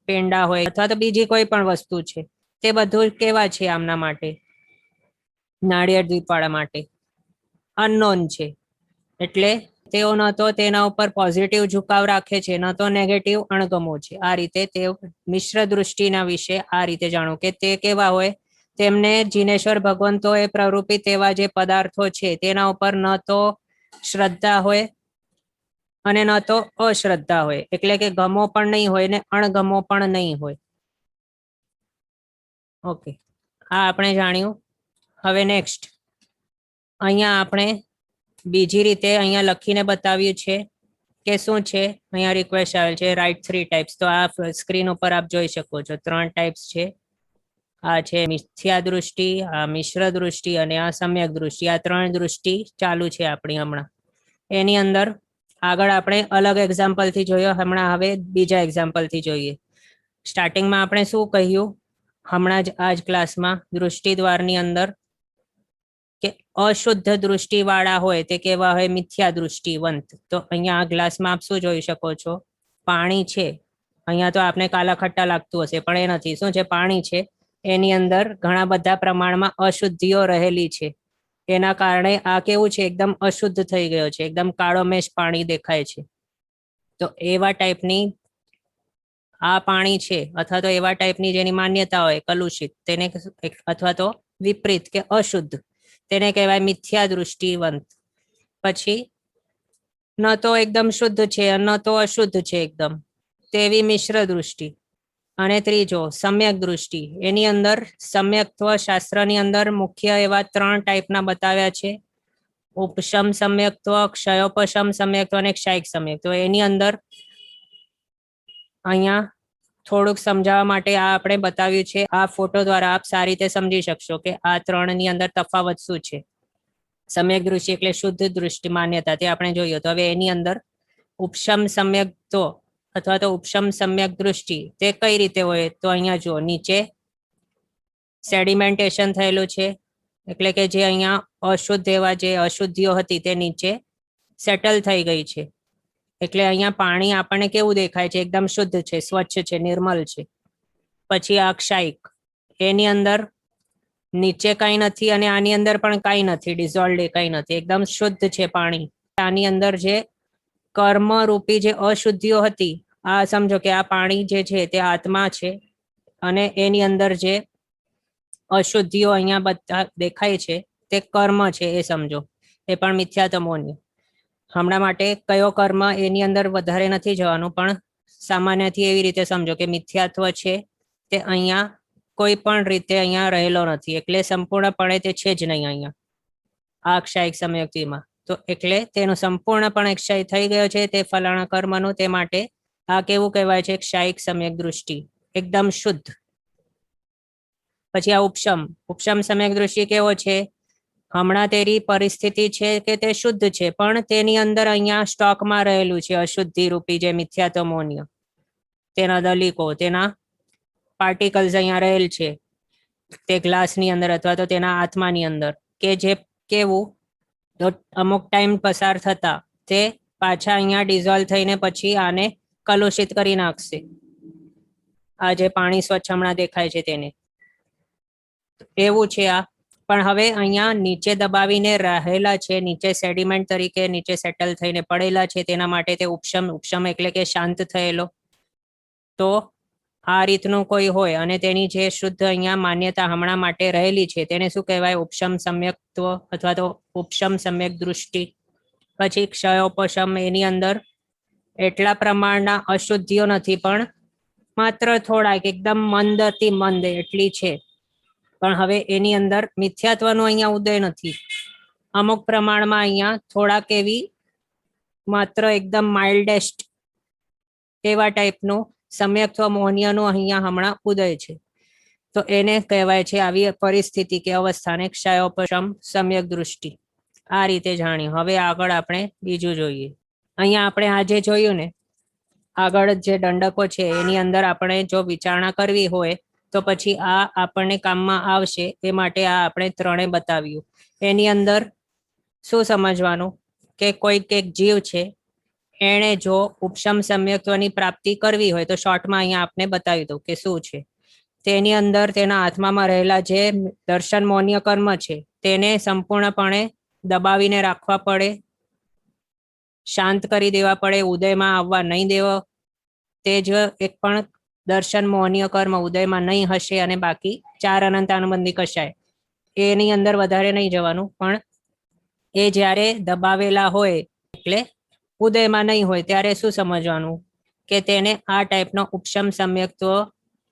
Speaker 1: પેંડા હોય અથવા તો બીજી કોઈ પણ વસ્તુ છે, તે બધું કેવા છે આમના માટે, નાળિયેર દ્વીપવાળા માટે અનનોન છે. એટલે તેઓ ન તો તેના ઉપર પોઝિટિવ ઝુકાવ રાખે છે, ન તો નેગેટિવ અણગમો છે. આ રીતે તે મિશ્ર દૃષ્ટિના વિશે આ રીતે જાણો કે તે કેવા હોય. તેમને જીનેશ્વર ભગવંતોએ પ્રરૂપિત એવા જે પદાર્થો છે તેના ઉપર ન તો શ્રદ્ધા હોય અને ન તો અશ્રદ્ધા હોય. એટલે કે ગમો પણ નહીં હોય ને અણગમો પણ નહીં હોય. ઓકે, આ આપણે જાણ્યું. હવે નેક્સ્ટ અહીંયા આપણે બીજી રીતે અહીંયા લખીને બતાવ્યું છે કે શું છે. અહીંયા રિક્વેસ્ટ આવેલ છે રાઇટ 3 ટાઈપ્સ. તો આ સ્ક્રીન ઉપર આપ જોઈ શકો છો 3 ટાઈપ્સ છે. આ છે મિથ્યા દૃષ્ટિ, આ મિશ્ર દૃષ્ટિ અને આ સમ્યક દૃષ્ટિ. આ 3 દૃષ્ટિ ચાલુ છે આપણી હમણાં. એની અંદર આગળ આપણે અલગ એક્ઝામ્પલથી જોયો, હમણાં હવે બીજા એક્ઝામ્પલથી જોઈએ. સ્ટાર્ટિંગમાં આપણે શું કહ્યું હમણાં જ આ જ ક્લાસમાં, દૃષ્ટિ દ્વારની અંદર, કે અશુદ્ધ દૃષ્ટિ વાળા હોય તે કેવા હોય? મિથ્યા દૃષ્ટિવંત. તો અહીંયા આ ગ્લાસમાં આપ શું જોઈ શકો છો? પાણી છે. અહીંયા તો આપને કાલા ખટ્ટા લાગતું હશે, પણ એ નથી. શું છે? પાણી છે. એની અંદર ઘણા બધા પ્રમાણમાં અશુદ્ધિઓ રહેલી છે. એના કારણે આ કેવું છે? એકદમ અશુદ્ધ થઈ ગયો છે, એકદમ કાળો મેશ પાણી દેખાય છે. તો એવા ટાઈપની આ પાણી છે, અથવા તો એવા ટાઈપની જેની માન્યતા હોય કલુષિત, તેને અથવા તો વિપરીત કે અશુદ્ધ, તેને કહેવાય મિથ્યા દૃષ્ટિવંત. પછી ન તો એકદમ શુદ્ધ છે ન તો અશુદ્ધ છે એકદમ, તેવી મિશ્ર દૃષ્ટિ. અને ત્રીજો સમ્યક દૃષ્ટિ. એની અંદર સમ્યક્ત્વ શાસ્ત્રની અંદર મુખ્ય એવા 3 ટાઈપના બતાવ્યા છે: ઉપશમ સમ્યક્ત્વ, ક્ષયોપશમ સમ્યક્ત્વ અને ક્ષાયિક સમ્યક્ત્વ. એની અંદર અહીંયા થોડુંક સમજાવવા માટે આ આપણે બતાવ્યું છે. આ ફોટો દ્વારા આપ સારી રીતે સમજી શકશો કે આ 3 ની અંદર તફાવત શું છે. સમ્યક દૃષ્ટિ એટલે શુદ્ધ દૃષ્ટિ માન્યતા, તે આપણે જોયું. તો હવે એની અંદર ઉપશમ સમ્યક્ત્વ અથવા તો ઉપશમ સમ્યક દૃષ્ટિ તે કઈ રીતે હોય? તો અહીંયા જુઓ, નીચે સેડિમેન્ટેશન થયેલું છે, એટલે કે જે અહીંયા અશુદ્ધ એવા જે અશુદ્ધિઓ હતી તે નીચે સેટલ થઈ ગઈ છે. એટલે અહીંયા પાણી આપણને કેવું દેખાય છે? એકદમ શુદ્ધ છે, સ્વચ્છ છે, નિર્મલ છે. પછી આ ક્ષાયિક, એની અંદર નીચે કઈ નથી અને આની અંદર પણ કઈ નથી, ડિઝોલ્વ કઈ નથી, એકદમ શુદ્ધ છે પાણી. આની અંદર જે કર્મ રૂપી જે અશુદ્ધિઓ હતી, આ સમજો કે આ પાણી જે છે તે આત્મા છે, અને એની અંદર જે અશુદ્ધિઓ અહીંયા બધા દેખાય છે તે કર્મ છે, એ સમજો. એ પણ મિથ્યાતમોની. હમણાં માટે કયો કર્મ એની અંદર વધારે નથી જવાનું, પણ સામાન્યથી એવી રીતે સમજો કે મિથ્યાત્વ છે તે અહીંયા કોઈ પણ રીતે અહીંયા રહેલો નથી, એટલે સંપૂર્ણપણે તે છે જ નહીં અહીંયા આ ક્ષાયિક સમ્યક્તિમાં. તો એટલે તેનો સંપૂર્ણપણે ક્ષય થઈ ગયો છે તે ફલાણા કર્મનું, તે માટે આ કેવું કહેવાય છે? ક્ષાયિક સમ્યક દૃષ્ટિ, એકદમ શુદ્ધ. પછી આ ઉપશમ સમ્યક દૃષ્ટિ કેવો છે? હમણાં તેની પરિસ્થિતિ છે કે તે શુદ્ધ છે, પણ તેની અંદર અહીંયા સ્ટોકમાં રહેલું છે અશુદ્ધિ રૂપી જે મિથ્યાતમોન્ય, તેના દલિકો, તેના પાર્ટિકલ્સ અહીંયા રહેલ છે તે ગ્લાસની અંદર અથવા તો તેના આત્માની અંદર, કે જે કેવું અમુક ટાઈમ પસાર થતા તે પાછા અહીંયા ડિઝોલ્વ થઈને પછી આને કલુષિત કરી નાખશે. આ જે પાણી સ્વચ્છ હમણાં દેખાય છે તેને, એવું છે આ. પણ હવે અહીંયા નીચે દબાવીને રહેલા છે, નીચે સેડિમેન્ટ તરીકે નીચે સેટલ થઈને પડેલા છે, તેના માટે તે ઉપશમ એટલે કે શાંત થયેલો. તો આ રીતનું કોઈ હોય અને તેની જે શુદ્ધ અહીંયા માન્યતા હમણાં માટે રહેલી છે તેને શું કહેવાય? ઉપશમ સમ્યક્ત્વ અથવા તો ઉપશમ સમ્યક દૃષ્ટિ. પછી ક્ષયોપશમ, એની અંદર એટલા પ્રમાણના અશુદ્ધિઓ નથી, પણ માત્ર થોડાક એકદમ મંદ અતિ મંદ એટલી છે, પણ હવે એની અંદર મિથ્યાત્વનો અહીંયા ઉદય નથી. અમુક પ્રમાણમાં અહીંયા થોડાક એવી માત્ર એકદમ માઇલ્ડેસ્ટ એવા ટાઈપનું સમ્યક્ત્વ મોહનીયનું અહીંયા હમણાં ઉદય છે. તો એને કહેવાય છે આવી પરિસ્થિતિ કે અવસ્થાને ક્ષયોપશમ સમ્યક દૃષ્ટિ. આ રીતે જાણ્યું. હવે આગળ આપણે બીજું જોઈએ. અહીંયા આપણે આજે જોયું ને, આગળ જે દંડકો છે એની અંદર આપણે જો વિચારણા કરવી હોય તો પછી આ આપણને કામમાં આવશે. એ માટે આ આપણે ત્રણે બતાવ્યું. એની અંદર શું સમજવાનું કે કોઈક એક જીવ છે, એણે જો ઉપશમ સમ્યક્ત્વની પ્રાપ્તિ કરવી હોય તો શોર્ટમાં અહીંયા આપણે બતાવી દઉં કે શું છે. તેની અંદર તેના આત્મામાં રહેલા જે દર્શન મૌન્ય કર્મ છે તેને સંપૂર્ણપણે દબાવીને રાખવા પડે, શાંત કરી દેવા પડે, ઉદયમાં આવવા નહીં દેવો. તે જ એક પણ દર્શન મોહનીય કર્મ ઉદયમાં નહીં હશે. અને બાકી 4 અનંતાનુબંધી કશાય એની અંદર વધારે નહીં જવાનું, પણ એ જ્યારે દબાવેલા હોય એટલે ઉદયમાં નહીં હોય ત્યારે શું સમજવાનું કે તેને આ ટાઈપનો ઉપશમ સમ્યક્ત્વ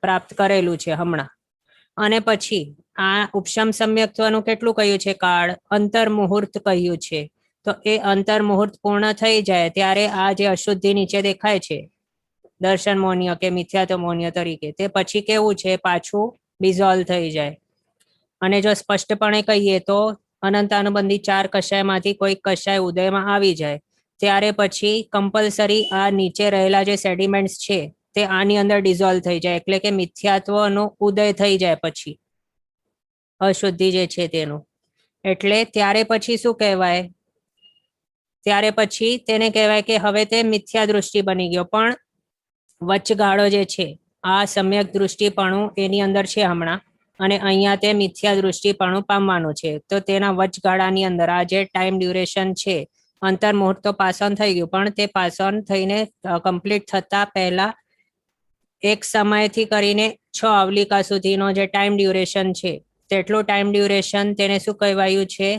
Speaker 1: પ્રાપ્ત કરેલું છે હમણાં. અને પછી આ ઉપશમ સમ્યક્ત્વનું કેટલું કહ્યું છે? કાળ અંતર મુહૂર્ત કહ્યું છે. તો એ અંતર મુહૂર્ત પૂર્ણ થઈ જાય ત્યારે આ જે અશુદ્ધિ નીચે દેખાય છે દર્શન મૌન્ય કે મિથ્યાત્વ મૌન્ય તરીકે, તે પછી કેવું છે? પાછું ડિઝોલ્વ થઈ જાય. અને જો સ્પષ્ટપણે કહીએ તો અનંતાનુબંધી 4 કશાયમાંથી કોઈ કશાય ઉદયમાં આવી જાય ત્યારે પછી કમ્પલસરી આ નીચે રહેલા જે સેડિમેન્ટ્સ છે તે આની અંદર ડિઝોલ્વ થઈ જાય, એટલે કે મિથ્યાત્વનો ઉદય થઈ જાય પછી અશુદ્ધિ જે છે તેનું. એટલે ત્યારે પછી શું કહેવાય? ત્યારે પછી તેને કહેવાય કે હવે તે મિથ્યા દૃષ્ટિ બની ગયો. પણ વચગાળો જે છે આ સમ્યક દૃષ્ટિપણું એની અંદર છે હમણાં, અને અહીંયા તે મિથ્યા દૃષ્ટિપણું પામવાનું છે. તો તેના વચગાળાની અંદર આ જે ટાઈમ ડ્યુરેશન છે, અંતર મુહૂર્ત તો પાસ ઓન થઈ ગયું, પણ તે પાસ ઓન થઈને કમ્પ્લીટ થતા પહેલા એક સમયથી કરીને 6 અવલિકા સુધીનો જે ટાઈમ ડ્યુરેશન છે તેટલું ટાઈમ ડ્યુરેશન તેને શું કહેવાયું છે?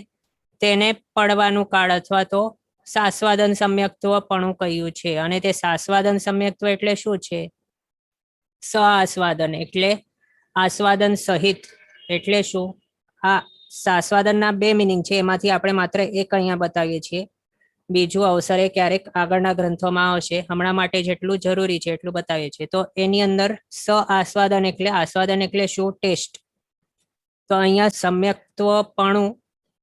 Speaker 1: તેને પડવાનું કાળ અથવા તો સાસ્વાદન સમ્યક્ત્વ પણ કહ્યું છે. અને તે સાસ્વાદન સમ્યક્ત્વ એટલે શું છે? સ આસ્વાદન એટલે આસ્વાદન સહિત. એટલે શું? આ સાસ્વાદનના 2 મિનિંગ છે, એમાંથી આપણે માત્ર એક અહીંયા બતાવીએ છીએ. બીજું અવસરે ક્યારેક આગળના ગ્રંથોમાં આવશે. હમણાં માટે જેટલું જરૂરી છે એટલું બતાવીએ છીએ. તો એની અંદર સ આસ્વાદન એટલે શું? ટેસ્ટ. તો અહીંયા સમ્યક્ત્વપણું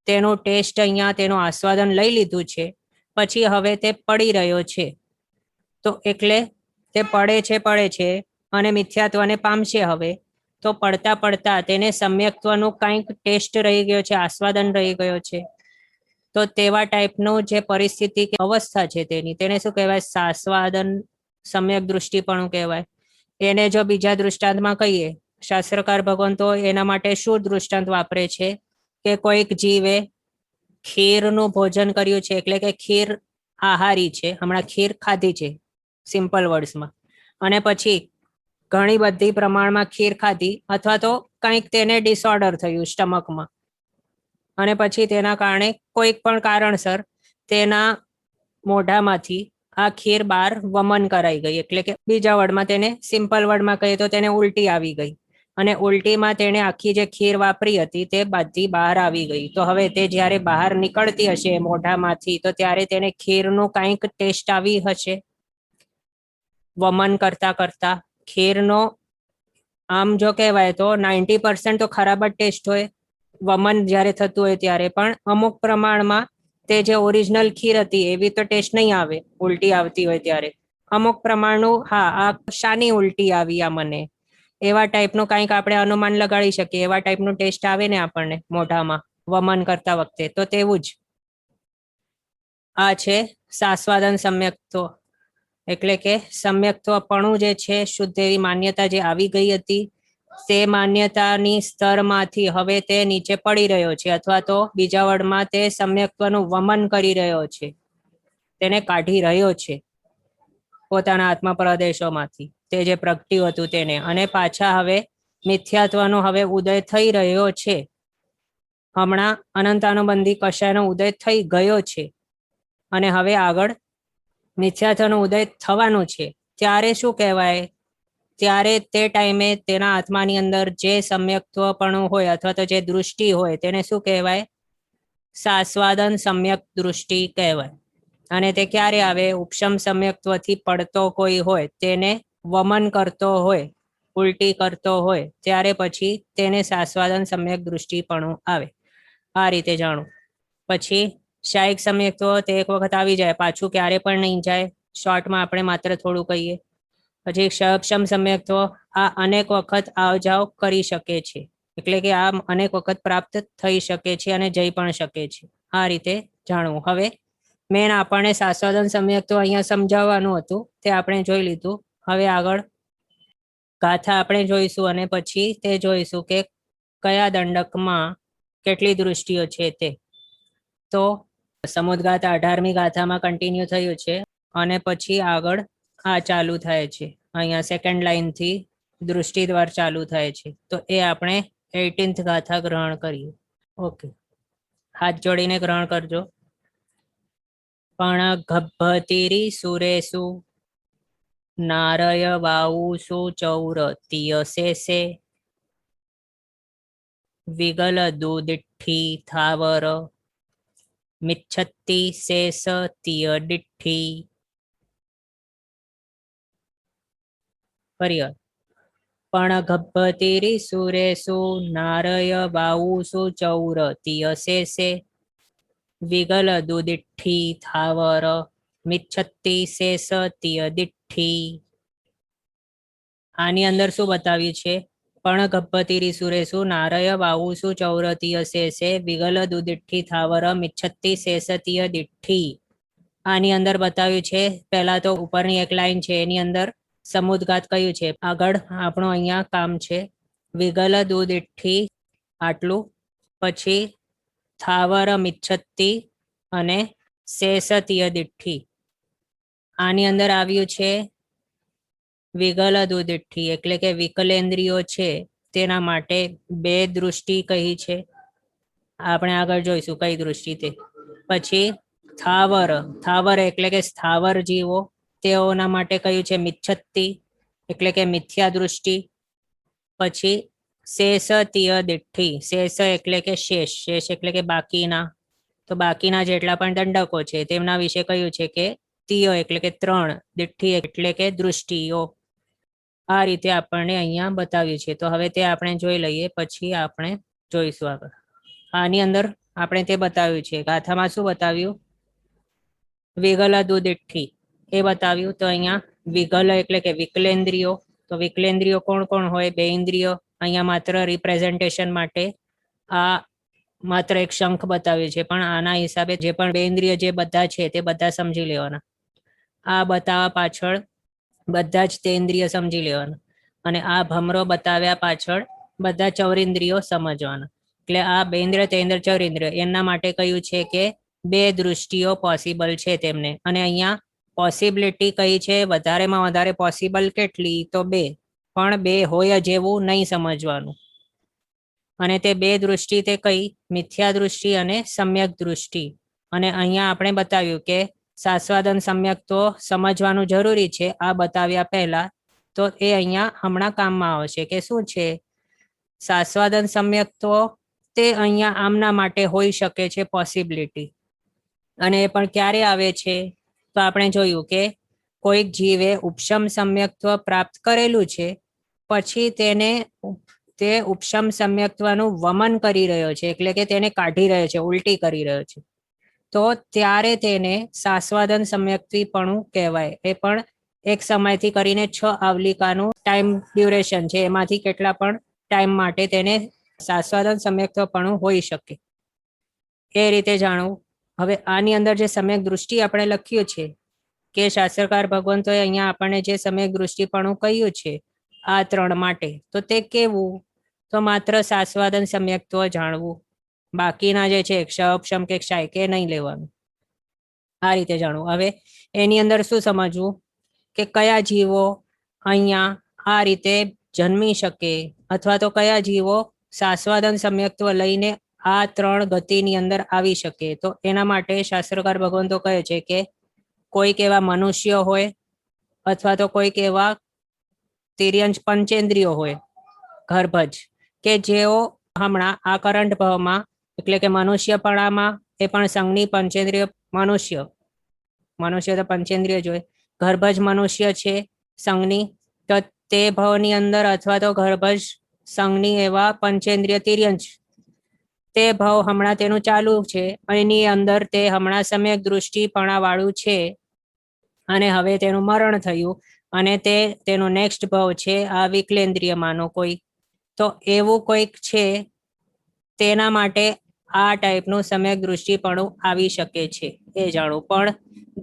Speaker 1: તેનું ટેસ્ટ અહીંયા તેનું આસ્વાદન લઈ લીધું છે, પછી હવે તે પડી રહ્યો છે. તો એટલે તે પડે છે અને મિથ્યાત્વને પામશે. હવે તો પડતા પડતા તેને સમ્યક્ત્વનું કંઈક ટેસ્ટ રહી ગયો છે, આસ્વાદન રહી ગયો છે. તો તેવા ટાઈપનું જે પરિસ્થિતિ કે અવસ્થા છે તેને શું કહેવાય? સાસ્વાદન સમ્યક દૃષ્ટિપણું કહેવાય. એને જો બીજા દૃષ્ટાંતમાં કહીએ, શાસ્ત્રકાર ભગવાન તો એના માટે શું દૃષ્ટાંત વાપરે છે કે કોઈક જીવે ખીરનું ભોજન કર્યું છે, એટલે કે ખીર આહારી છે, હમણાં ખીર ખાધી છે સિમ્પલ વર્ડ્સમાં, અને પછી ઘણી બધી પ્રમાણમાં ખીર ખાધી, અથવા તો કંઈક તેને ડિસઓર્ડર થયું સ્ટમકમાં, અને પછી તેના કારણે કોઈક પણ કારણસર તેના મોઢામાંથી આ ખીર બહાર વમન કરાઈ ગઈ. એટલે કે બીજા વર્ડમાં તેને સિમ્પલ વર્ડમાં કહીએ તો તેને ઉલટી આવી ગઈ, અને ઉલટીમાં તેને આખી જે ખીર વાપરી હતી તે બધી બહાર આવી ગઈ. તો હવે તે જ્યારે બહાર નીકળતી હશે મોઢામાંથી, તો ત્યારે તેને ખીરનું કંઈક ટેસ્ટ આવી હશે વમન કરતા કરતા. ખીરનો આમ જો કહેવાય તો 90% તો ખરાબ જ ટેસ્ટ હોય વમન જ્યારે થતું હોય ત્યારે, પણ અમુક પ્રમાણમાં તે જે ઓરિજિનલ ખીર હતી એવી તો ટેસ્ટ નહીં આવે ઉલટી આવતી હોય ત્યારે. અમુક પ્રમાણનું હા આ શાની ઉલટી આવી આ મને, એવા ટાઈપનું કંઈક આપણે અનુમાન લગાડી શકીએ. એવા ટાઈપનું ટેસ્ટ આવે ને આપણને મોઢામાં વમન કરતા વખતે, તો તેવું જ આ છે સાસ્વાદન સમ્યક્ત્વ. એટલે કે સમ્યક્ત્વપણું જે છે શુદ્ધ એવી માન્યતા જે આવી ગઈ હતી તે માન્યતાની સ્તરમાંથી હવે તે નીચે પડી રહ્યો છે, અથવા તો બીજા વર્ડમાં તે સમ્યક્ત્વનું વમન કરી રહ્યો છે, તેને કાઢી રહ્યો છે. પોતાના આત્મા પ્રદેશોમાંથી, તે જે પ્રગટ્યું હતું તેને, અને પાછા હવે મિથ્યાત્વનો હવે ઉદય થઈ રહ્યો છે. હમણાં અનંતાનુબંધી કશાયનો ઉદય થઈ ગયો છે અને હવે આગળ મિથ્યાત્વનો ઉદય થવાનો છે. ત્યારે શું કહેવાય? ત્યારે તે ટાઈમે તેના આત્માની અંદર જે સમ્યક્ત્વપણું હોય અથવા તો જે દૃષ્ટિ હોય તેને શું કહેવાય? સાસ્વાદન સમ્યક દૃષ્ટિ કહેવાય. અને તે ક્યારે આવે? ઉપશમ સમ્યક્ત્વથી પડતો કોઈ હોય, તેને વમન કરતો હોય, ઉલટી કરતો હોય, ત્યારે પછી તેને સાસ્વાદન સમ્યક દૃષ્ટિપણું આવે. આ રીતે જાણું. પછી શાયિક સમ્યક્ત્વ તે એક વખત આવી જાય, પાછું ક્યારે પણ નહીં જાય. શોર્ટમાં આપણે માત્ર થોડું કહીએ. પછી ક્ષયક્ષમ સમ્યક્ત્વ આ અનેક વખત આવ જાવ કરી શકે છે, એટલે કે આ અનેક વખત પ્રાપ્ત થઈ શકે છે અને જઈ પણ શકે છે. આ રીતે જાણવું. હવે મેન આપણને સાસ્વાદન સમ્યક્ત્વ અહીંયા સમજાવવાનું હતું, તે આપણે જોઈ લીધું. હવે આગળ ગાથા આપણે જોઈશું અને પછી તે જોઈશું કે કયા દંડકમાં કેટલી દૃષ્ટિઓ છે તે. તો સમુદ્ગાથા 18મી ગાથામાં કન્ટિન્યુ થયું છે અને પછી આગળ આ ચાલુ થાય છે. અહીંયા સેકન્ડ લાઈનથી દૃષ્ટિ દ્વાર ચાલુ થાય છે. તો એ આપણે 18th ગાથા ગ્રહણ કરીએ. ઓકે, હાથ જોડીને ગ્રહણ કરજો. પણ ગભ્ભતિરી સુરેશુ નારય વાવુષુ ચૌરતિયશેષે વિગલ દુદિઠ્ઠી થાવર મિચ્છત્તિ શેષ તિયડિઠ્ઠી. ફરી પણ ગભ્ભતિરી સુરેશુ નારય વાવુષુ ચૌરતિયશેષે વિગલ દુદિઠ્ઠી થાવર મિચ્છત્તિ શેષ તિયડિઠ્ઠી. આની અંદર શું બતાવ્યું છે? પણ ગભ્ભતિરી સુરેશુ નારય વાવુષુ ચૌરતિયશેષે વિગલ દુદિઠ્ઠી થાવર મિચ્છત્તિ શેષ તિયડિઠ્ઠી. આની અંદર બતાવ્યું છે. પહેલા તો ઉપરની એક લાઈન છે એની અંદર સમુદ્ગાત કયું છે, આગળ આપણું અહીંયા કામ છે વિગલ દુદિઠ્ઠી આટલું, પછી થાવર મિચ્છત્તિ અને શેષ તિયડિઠ્ઠી. આની અંદર આવ્યું છે વિગલ દુદિઠ્ઠી, એટલે કે વિકલેન્દ્રિયો છે તેના માટે બે દૃષ્ટિ કહી છે. આપણે આગળ જોઈશું કઈ દૃષ્ટિ તે. પછી થાવર, થાવર એટલે કે સ્થાવર જીવો, તેઓના માટે કયું છે મિચ્છત્તિ, એટલે કે મિથ્યા દૃષ્ટિ. પછી શેષ તિયડિઠ્ઠી, શેષ એટલે કે શેષ, શેષ એટલે કે બાકીના. તો બાકીના જેટલા પણ દંડકો છે તેમના વિશે કયું છે કે તિય એટલે કે 3, દિઠ્ઠી એટલે કે દૃષ્ટિઓ. આ રીતે આપણને અહીંયા બતાવ્યું છે. તો હવે તે આપણે જોઈ લઈએ, પછી આપણે જોઈશું આગળ. આની અંદર આપણે તે બતાવ્યું છે. ગાથામાં શું બતાવ્યું? વિગલ દુદિઠ્ઠી એ બતાવ્યું. તો અહીંયા વિગલ એટલે કે વિકલેન્દ્રિયો. તો વિકલેન્દ્રિયો કોણ કોણ હોય? 2 ઇન્દ્રિયો. અહીંયા માત્ર રિપ્રેઝન્ટેશન માટે આ માત્ર એક શંખ બતાવ્યું છે, પણ આના હિસાબે જે પણ 2 ઇન્દ્રિય જે બધા છે તે બધા સમજી લેવાના. આ બતાવવા પાછળ બધા જ તે ઇન્દ્રિય સમજી લેવાના, અને આ ભમરો બતાવ્યા પાછળ બધા ચૌરિન્દ્રિયો સમજવાના. એટલે આ 2 ઇન્દ્રિય, 3 ઇન્દ્રિય, ચૌરિન્દ્રિય એમના માટે કયું છે કે 2 દૃષ્ટિઓ પોસિબલ છે તેમને. અને અહીંયા પોસિબિલિટી કઈ છે? વધારેમાં વધારે પોસિબલ કેટલી? તો 2, પણ 2 હોય જેવું નહીં સમજવાનું. અને તે 2 દૃષ્ટિ તે કઈ? મિથ્યા દૃષ્ટિ અને સમ્યક દૃષ્ટિ. અને અહીંયા આપણે બતાવ્યું કે સાસ્વાદન સમ્યક તો સમજવાનું જરૂરી છે આ બતાવ્યા પહેલા. તો એ અહીંયા હમણાં કામમાં આવશે કે શું છે? સાસ્વાદન સમ્યક તો તે અહીંયા આમના માટે હોઈ શકે છે પોસિબિલિટી. અને એ પણ ક્યારે આવે છે? તો આપણે જોયું કે કોઈક જીવે ઉપશમ સમ્યક્ત્વ પ્રાપ્ત કરેલું છે, પછી તે ઉપશમ સમ્યક્ત્વનું વમન કરી રહ્યો છે, એટલે કે તેને કાઢી રહ્યો છે, ઉલટી કરી રહ્યો છે. તો ત્યારે તેને સાસ્વાદન સમ્યક્ત્વીપણું કહેવાય. એ પણ એક સમયથી કરીને 6 આવલિકાનું ટાઈમ ડ્યુરેશન છે, એમાંથી કેટલા પણ ટાઈમ માટે તેને સાસ્વાદન સમ્યક્ત્વપણું હોઈ શકે. એ રીતે જાણવું. હવે આની અંદર જે સમ્યક દૃષ્ટિ આપણે લખ્યું છે કે શાસ્ત્રકાર ભગવંતોએ અહીંયા આપણને જે સમ્યક દૃષ્ટિપણું કહ્યું છે આ 3 માટે, તો તે કેવું? તો માત્ર સાસ્વાદન સમ્યક્ત્વ જાણવું. બાકીના જે છે ક્ષ, અપશમ કે ક્ષાય કે નહીં લેવાનું. આ રીતે જાણવું. હવે એની અંદર શું સમજવું કે કયા જીવો અહીંયા આ રીતે જન્મી શકે અથવા તો કયા જીવો શાસ્વાદન સમ્યક્ત્વ લઈને આ 3 ગતિની અંદર આવી શકે. તો એના માટે શાસ્ત્રકાર ભગવંતો કહે છે કે કોઈક એવા મનુષ્ય હોય અથવા તો કોઈક એવા તિર્યંશ પંચેન્દ્રિયો હોય ગર્ભજ કે જેઓ હમણાં આ કરંટ ભાવમાં એટલે કે મનુષ્યપણામાં એ પણ સંઘની પંચેન્દ્રિય મનુષ્ય તો પંચેન્દ્રિય જ હોય, ગર્ભજ મનુષ્ય છે સંઘની, તો તે ભાવની અંદર અથવા તો ગર્ભજ સંઘની એવા પંચેન્દ્રિય તિર્યંશ તે ભાવ હમણાં તેનું ચાલુ છે, એની અંદર તે હમણાં સમ્યક દૃષ્ટિપણા વાળું છે અને હવે તેનું મરણ થયું અને તેનું નેક્સ્ટ ભાવ છે આ વિકલેન્દ્રિયમાંનો કોઈ. તો એવું કોઈક છે તેના માટે આ ટાઈપનું સમ્યક દૃષ્ટિપણું આવી શકે છે એ જાણવું. પણ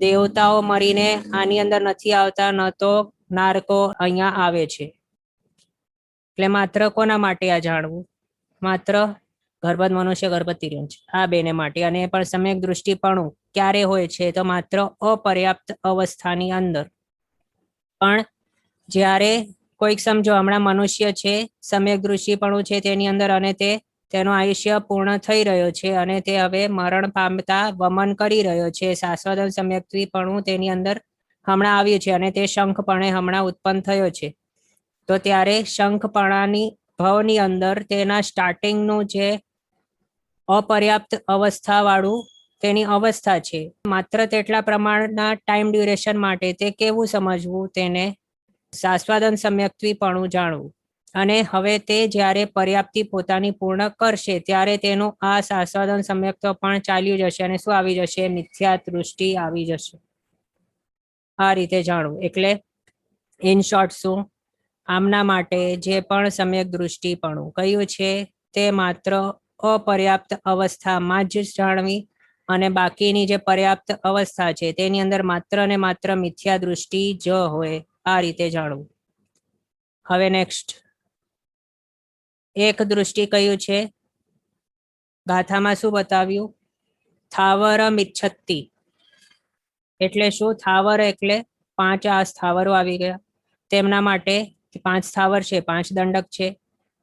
Speaker 1: દેવતાઓ મરીને આની અંદર નથી આવતા, ન તો નારકો અહીંયા આવે છે. એટલે માત્ર કોના માટે આ જાણવું? માત્ર ગર્ભજ મનુષ્ય ગર્ભજ તિર્યંશ આ બેને માટે. અને પણ સમ્યક દૃષ્ટિપણું ક્યારે હોય છે? તો માત્ર અપર્યાપ્ત અવસ્થાની અંદર. પણ જ્યારે કોઈક સમજો હમણાં મનુષ્ય છે, સમ્યક દૃષ્ટિપણું છે તેની અંદર અને તેનો આયુષ્ય પૂર્ણ થઈ રહ્યો છે અને તે હવે મરણ પામતા વમન કરી રહ્યો છે, શાસ્વદન સમ્યક્ત્વીપણું તેની અંદર હમણાં આવ્યું છે અને તે શંખપણે હમણાં ઉત્પન્ન થયો છે. તો ત્યારે શંખપણાની ભાવની અંદર તેના સ્ટાર્ટિંગનું જે અપર્યાપ્ત અવસ્થા વાળું તેની અવસ્થા છે, માત્ર તેટલા પ્રમાણના ટાઈમ ડ્યુરેશન માટે તે કેવું સમજવું, તેને શાસ્વાદન સમ્યક્ત્વીપણું જાણવું. અને હવે તે જ્યારે પર્યાપ્તિ પોતાની પૂર્ણ કરશે ત્યારે તેનું આ શાસ્વાદન સમ્યક્ત્વ પણ ચાલ્યું જશે અને શું આવી જશે? મિથ્યા દૃષ્ટિ આવી જશે. આ રીતે જાણવું. એટલે ઇન શોર્ટ શું? આમના માટે જે પણ સમ્યક દૃષ્ટિપણું કયું છે તે માત્ર અપર્યાપ્ત અવસ્થામાં જ જાણવી અને બાકીની જે પર્યાપ્ત અવસ્થા છે તેની અંદર માત્ર ને માત્ર મિથ્યા દૃષ્ટિ જ હોય, આ રીતે જાણવું. હવે નેક્સ્ટ એક દૃષ્ટિ કયું છે? ગાથામાં શું બતાવ્યું? થાવરમ ઇચ્છતિ. એટલે શું? થાવર એટલે 5 આ સ્થાવરો આવી ગયા. તેમના માટે 5 સ્થાવર છે, 5 દંડક છે.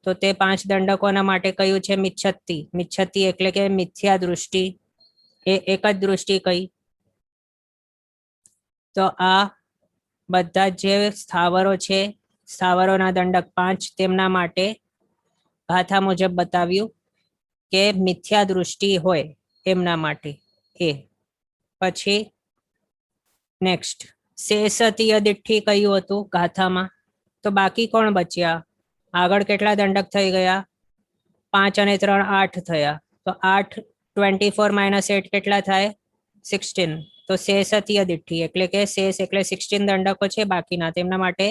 Speaker 1: તો તે 5 દંડકોના માટે કયું છે? મિચ્છતિ. મિચ્છતિ એટલે કે મિથ્યા દૃષ્ટિ. એ એક જ દૃષ્ટિ કઈ? તો આ બધા જે સ્થાવરો છે, સ્થાવરોના દંડક 5, તેમના માટે ગાથા મુજબ બતાવ્યું કે મિથ્યા દૃષ્ટિ હોય એમના માટે એ. પછી નેક્સ્ટ શેષતીય દિઠ્ઠી કયું હતું ગાથામાં? તો બાકી કોણ બચ્યા? આગળ કેટલા દંડક થઈ ગયા? 5 અને 3 8 થયા. તો 8 24 - 8 કેટલા થાય? 16. તો શેષતીય દિઠ્ઠી એટલે કે શેષ એટલે 16 દંડકો છે બાકીના, તેમના માટે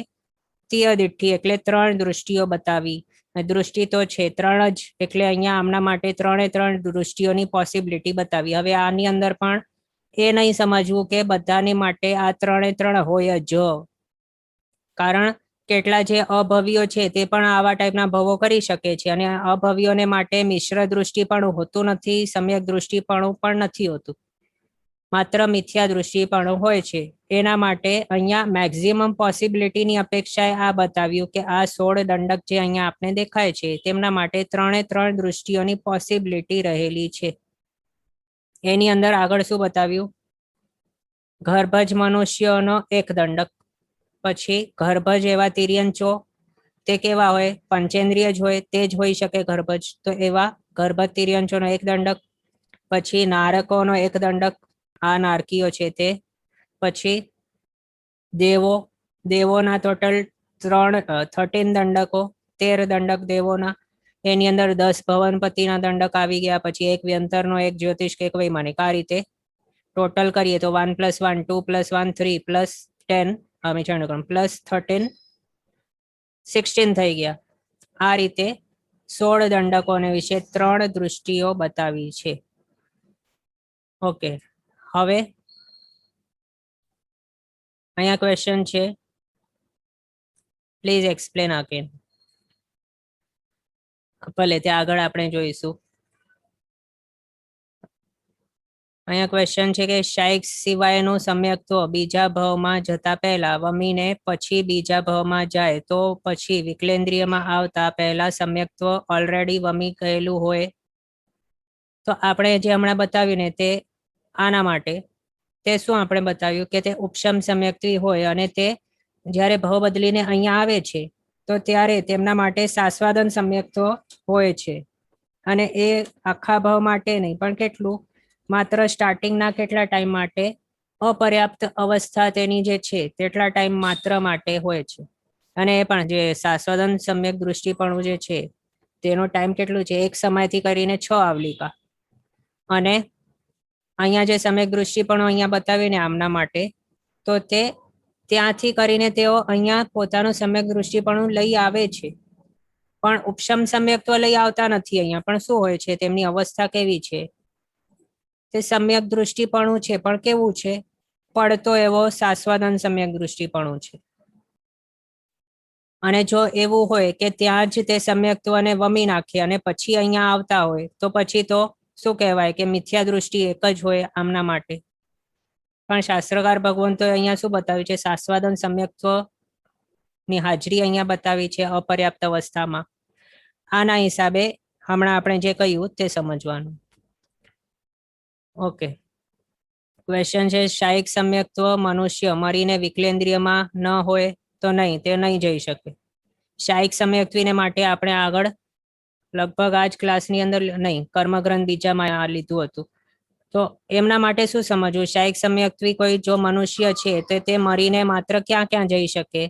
Speaker 1: તીય દિઠ્ઠી એટલે 3 દૃષ્ટિઓ બતાવી. દૃષ્ટિ તો છે 3 જ, એટલે અહીંયા આમના માટે 3 દૃષ્ટિઓની પોસિબિલિટી બતાવી. હવે આની અંદર પણ એ નહીં સમજવું કે બધાની માટે આ 3 હોય જ, કારણ કેટલા જે અભવ્યો છે તે પણ આવા ટાઈપના ભવો કરી શકે છે અને અભવ્યોને માટે મિશ્ર દૃષ્ટિપણું હોતું નથી, સમ્યક દૃષ્ટિપણું પણ નથી હોતું, માત્ર મિથ્યા દૃષ્ટિપણું હોય છે. એના માટે અહીંયા મેક્સિમમ પોસિબિલિટીની અપેક્ષાએ આ બતાવ્યું કે આ 16 દંડક જે અહીંયા આપને દેખાય છે તેમના માટે 3 દૃષ્ટિઓની પોસિબિલિટી રહેલી છે. એની અંદર આગળ શું બતાવ્યું? ગર્ભજ મનુષ્યનો 1 દંડક. પછી ગર્ભજ એવા તિર્યંચો તે કેવા હોય? પંચેન્દ્રિય જ હોય, તે જ હોઈ શકે ગર્ભજ. તો એવા ગર્ભજ તિર્યંચોનો 1 દંડક. પછી નારકોનો 1 દંડક, આ નારકીઓ છે તે. પછી દેવોના ટોટલ 13 દંડકો, 13 દંડક દેવોના. એની અંદર 10 ભવનપતિના દંડક આવી ગયા. પછી 1 વ્યંતરનો, 1 જ્યોતિષ, 1 વૈમાનિક. આ રીતે ટોટલ કરીએ તો 1 + 1 2 + 1 3 + 10 +13 16 થઈ ગયા. આ રીતે 16 દંડકોને વિશે 3 દૃષ્ટિઓ બતાવી છે. ઓકે, હવે અહીંયા ક્વેશ્ચન છે, પ્લીઝ એક્સપ્લેન અગેન. ભલે ત્યાં આગળ આપણે જોઈશું. અહીંયા ક્વેશ્ચન છે કે શાયક સિવાયનું સમ્યક્ત્વ બીજા ભાવમાં જતા પહેલા વમીને પછી બીજા ભાવમાં જાય તો પછી વિકલેન્દ્રિયમાં આવતા પહેલા સમ્યક્ત્વ ઓલરેડી વમી ગયેલું હોય. તો આપણે જે હમણાં બતાવ્યું ને તે આના માટે તે શું આપણે બતાવ્યું કે તે ઉપશમ સમ્યક્ત્વી હોય અને તે જ્યારે ભાવ બદલીને અહીંયા આવે છે તો ત્યારે તેમના માટે સાસ્વાદન સમ્યક્ત્વ હોય છે. અને એ આખા ભાવ માટે નહીં પણ કેટલું માત્ર સ્ટાર્ટિંગના કેટલા ટાઈમ માટે અપર્યાપ્ત અવસ્થા તેની જે છે તેટલા ટાઈમ માત્ર માટે હોય છે. અને એ પણ જે સાસ્વાદન સમ્યક દૃષ્ટિપણું જે છે તેનો ટાઈમ કેટલું છે, એક સમયથી કરીને 6 આવલિકા. અને અહીંયા જે સમ્યક દૃષ્ટિપણું અહીંયા બતાવીને આમના માટે તો તે ત્યાંથી કરીને તેઓ અહીંયા પોતાનું સમ્યક દૃષ્ટિપણું લઈ આવે છે પણ ઉપશમ સમ્યક તો લઈ આવતા નથી. અહીંયા પણ શું હોય છે, તેમની અવસ્થા કેવી છે, તે સમ્યક દૃષ્ટિપણું છે પણ કેવું છે, પડતો એવો સાસ્વાદન સમ્યક દૃષ્ટિપણું છે. અને જો એવું હોય કે ત્યાં જ તે સમ્યક્ત્વને વમી નાખે અને પછી અહીંયા આવતા હોય તો પછી તો શું કહેવાય કે મિથ્યા દૃષ્ટિ એક જ હોય આમના માટે. પણ શાસ્ત્રકાર ભગવંતોએ અહીંયા શું બતાવ્યું છે, સાસ્વાદન સમ્યક્ત્વ ની હાજરી અહીંયા બતાવી છે અપર્યાપ્ત અવસ્થામાં. આના હિસાબે હમણાં આપણે જે કહ્યું તે સમજવાનું. ઓકે, ક્વેશ્ચન છે શાયિક સમ્યક્ત્વ મનુષ્ય મરીને વિકલેન્દ્રિયમાં ન હોય તો નહીં, તે નહીં જઈ શકે. શાયિક સમ્યક્ત્વીને માટે આપણે આગળ લગભગ આ જ ક્લાસની અંદર નહીં, કર્મગ્રંથ બીજામાં આ લીધું હતું. તો એમના માટે શું સમજવું, શાયિક સમ્યક્ત્વી કોઈ જો મનુષ્ય છે તો તે મરીને માત્ર ક્યાં ક્યાં જઈ શકે,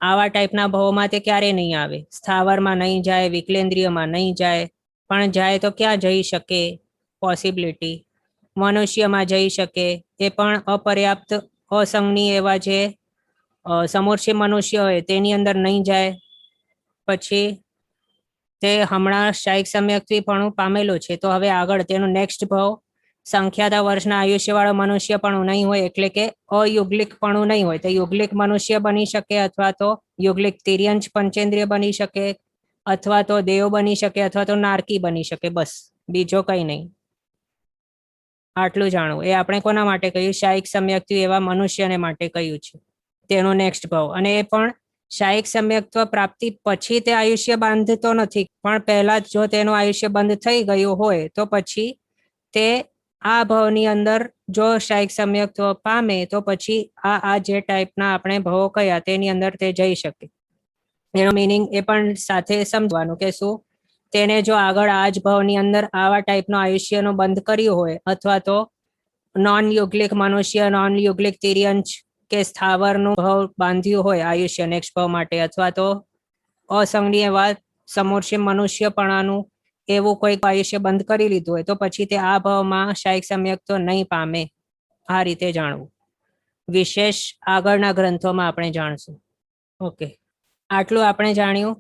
Speaker 1: આવા ટાઈપના ભાવોમાં તે ક્યારે નહીં આવે, સ્થાવરમાં નહીં જાય, વિકલેન્દ્રિયમાં નહીં જાય, પણ જાય તો ક્યાં જઈ શકે, પોસિબિલિટી મનુષ્યમાં જઈ શકે, એ પણ અપર્યાપ્ત અસંગની એવા જે સમોર્ષી મનુષ્ય હોય તેની અંદર નહીં જાય. પછી તે હમણાં શાયિક સમ્યક્ત્વી પણ પામેલો છે તો હવે આગળ તેનું નેક્સ્ટ ભાવ સંખ્યાતા વર્ષના આયુષ્યવાળો મનુષ્ય પણ નહીં હોય, એટલે કે અયુગ્લિક પણ નહીં હોય, તો યુગ્લિક મનુષ્ય બની શકે અથવા તો યુગ્લિક તિર્યંશ પંચેન્દ્રિય બની શકે અથવા તો દેવ બની શકે અથવા તો નારકી બની શકે, બસ બીજો કઈ નહીં. આટલું જાણવું. એ આપણે કોના માટે કહ્યું, શાયિક સમ્યક્ત્વી એવા મનુષ્યને માટે કહ્યું છે તેનો નેક્સ્ટ ભાવ. અને એ પણ શાયિક સમ્યક્ત્વ પ્રાપ્તિ પછી તે આયુષ્ય બાંધતો નથી, પણ પહેલા જો તેનું આયુષ્ય બંધ થઈ ગયું હોય તો પછી તે આ ભાવની અંદર જો શાયિક સમ્યક્ત્વ પામે તો પછી આ જે ટાઈપના આપણે ભાવો કયા તેની અંદર તે જઈ શકે. એનો મિનિંગ એ પણ સાથે સમજવાનું કે શું તેને જો આગળ આ જ ભાવની અંદર આવા ટાઈપનો આયુષ્યનો બંધ કર્યું હોય અથવા તો નોન યુગ્લિક મનુષ્ય, નોન યુગ્લિક તિર્યંશ કે સ્થાવરનું ભાવ બાંધ્યું હોય આયુષ્ય નેક્સ્ટ ભાવ માટે, અથવા તો અસંગની એવા સમોર્ષી મનુષ્યપણાનું એવું કોઈ આયુષ્ય બંધ કરી લીધું હોય તો પછી તે આ ભાવમાં શાયિક સમ્યક્ત્વ નહીં પામે. આ રીતે જાણવું. વિશેષ આગળના ગ્રંથોમાં આપણે જાણશું. ઓકે, આટલું આપણે જાણ્યું.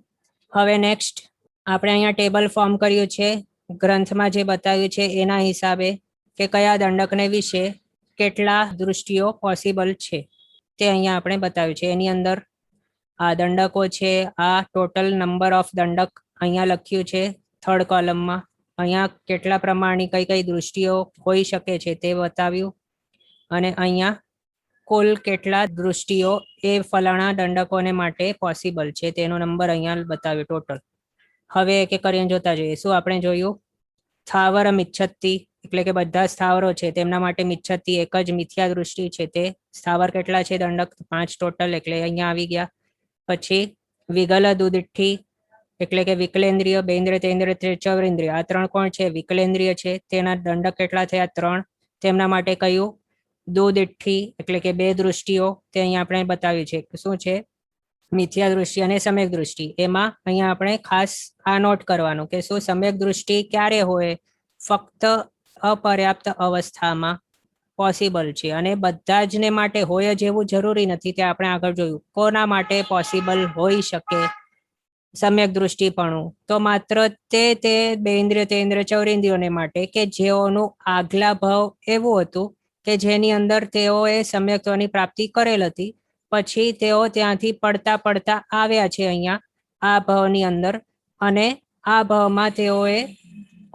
Speaker 1: હવે નેક્સ્ટ આપણે અહીંયા ટેબલ ફોર્મ કર્યું છે ગ્રંથમાં જે બતાવ્યું છે એના હિસાબે કે કયા દંડકને વિશે કેટલા દૃષ્ટિઓ પોસિબલ છે તે અહીંયા આપણે બતાવ્યું છે. એની અંદર આ દંડકો છે, આ ટોટલ નંબર ઓફ દંડક અહીંયા લખ્યું છે થર્ડ કોલમમાં. અહીંયા કેટલા પ્રમાણની કઈ કઈ દૃષ્ટિઓ હોઈ શકે છે તે બતાવ્યું. અને અહીંયા કુલ કેટલા દૃષ્ટિઓ એ ફલાણા દંડકોને માટે પોસિબલ છે તેનો નંબર અહીંયા બતાવ્યો ટોટલ. હવે એક એક કરીને જોતા જઈએ. શું આપણે જોયું, સ્થાવર મિચ્છતિ એટલે કે બધા સ્થાવરો છે તેમના માટે મિચ્છતિ એક જ મિથ્યા દૃષ્ટિ છે. તે સ્થાવર કેટલા છે દંડક, 5 ટોટલ, એટલે અહીંયા આવી ગયા. પછી વિગલ દુદિઠ્ઠી એટલે કે વિકલેન્દ્રિય, બેન્દ્રિય, તેન્દ્રિય, ત્રિચૌરેન્દ્રિય, આ 3 કોણ છે, વિકલેન્દ્રિય છે, તેના દંડક કેટલા થયા 3. તેમના માટે કયું, દુદિઠ્ઠી એટલે કે 2 દૃષ્ટિઓ, તે અહીંયા આપણે બતાવ્યું છે શું છે, મિથ્યા દૃષ્ટિ અને સમ્યક દૃષ્ટિ. એમાં અહીંયા આપણે ખાસ આ નોટ કરવાનું કે શું સમ્યક દૃષ્ટિ ક્યારે હોય, ફક્ત અપર્યાપ્ત અવસ્થામાં પોસિબલ છે. અને બધા જને માટે હોય જ એવું જરૂરી નથી, તે આપણે આગળ જોયું. કોના માટે પોસિબલ હોઈ શકે સમ્યક દૃષ્ટિપણું, તો માત્ર તે બેન્દ્રિય, તેન્દ્રિય, ચૌરેન્દ્રિયોને માટે કે જેઓનું આગલા ભાવ એવું હતું કે જેની અંદર તેઓએ સમ્યક્ત્વની પ્રાપ્તિ કરેલ હતી, પછી તેઓ ત્યાંથી પડતા આવ્યા છે અહીંયા આ ભાવની અંદર, અને આ ભાવમાં તેઓએ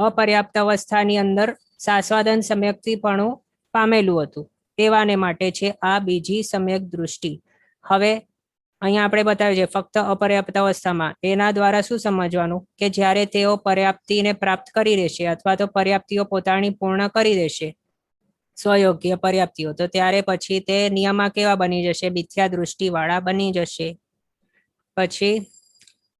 Speaker 1: અપર્યાપ્ત અવસ્થાની અંદર સાસ્વાદન સમ્યક્તિપણું પામેલું હતું તેવાને માટે છે આ બીજી સમ્યક દૃષ્ટિ. હવે અહીંયા આપણે બતાવ્યું છે ફક્ત અપર્યાપ્ત અવસ્થામાં. એના દ્વારા શું સમજવાનું કે જ્યારે તેઓ પર્યાપ્તિને પ્રાપ્ત કરી દેશે અથવા તો પર્યાપ્તિઓ પોતાની પૂર્ણ કરી દેશે સ્વયોગ્ય પર્યાપ્તિઓ, તો ત્યારે પછી તે નિયમા કેવા બની જશે? મિથ્યા દૃષ્ટિ વાળા બની જશે. પછી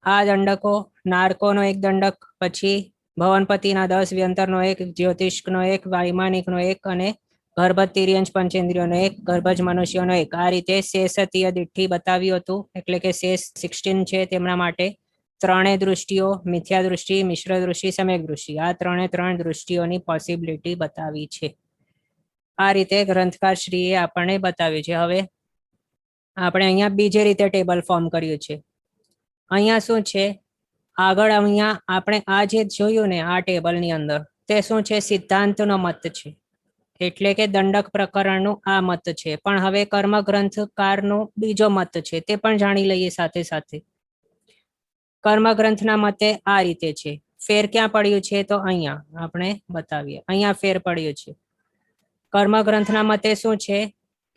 Speaker 1: આ દંડકો, નારકોનો એક દંડક, પછી ભવનપતિના 10, વ્યંતરનો 1, જ્યોતિષનો 1, વૈમાનિકનો 1 અને ગર્ભજ તિર્યંશ પંચેન્દ્રિયોનો 1, ગર્ભજ મનુષ્યોનો 1. આ રીતે શેષતીય દિઠ્ઠી બતાવ્યું હતું, એટલે કે શેષ 16 છે તેમના માટે. ત્રણેય દૃષ્ટિઓ, મિથ્યા દૃષ્ટિ, મિશ્ર દૃષ્ટિ, સમ્યક દૃષ્ટિ, આ ત્રણ દૃષ્ટિઓની પોસિબિલિટી બતાવી છે. આ રીતે ગ્રંથકાર શ્રીએ આપણને બતાવ્યું છે. હવે આપણે અહીંયા બીજી રીતે ટેબલ ફોર્મ કર્યું છે. અહીંયા શું છે, આગળ અહીંયા આપણે આ જે જોયું ને આ ટેબલની અંદર, તે શું છે? સિદ્ધાંતનો મત છે, એટલે કે દંડક પ્રકરણનું આ મત છે. પણ હવે કર્મ ગ્રંથકારનો બીજો મત છે, તે પણ જાણી લઈએ સાથે સાથે. કર્મ ગ્રંથના મતે આ રીતે છે. ફેર ક્યાં પડ્યું છે? તો અહીંયા આપણે બતાવીએ. અહીંયા ફેર પડ્યું છે. કર્મ ગ્રંથના મતે શું છે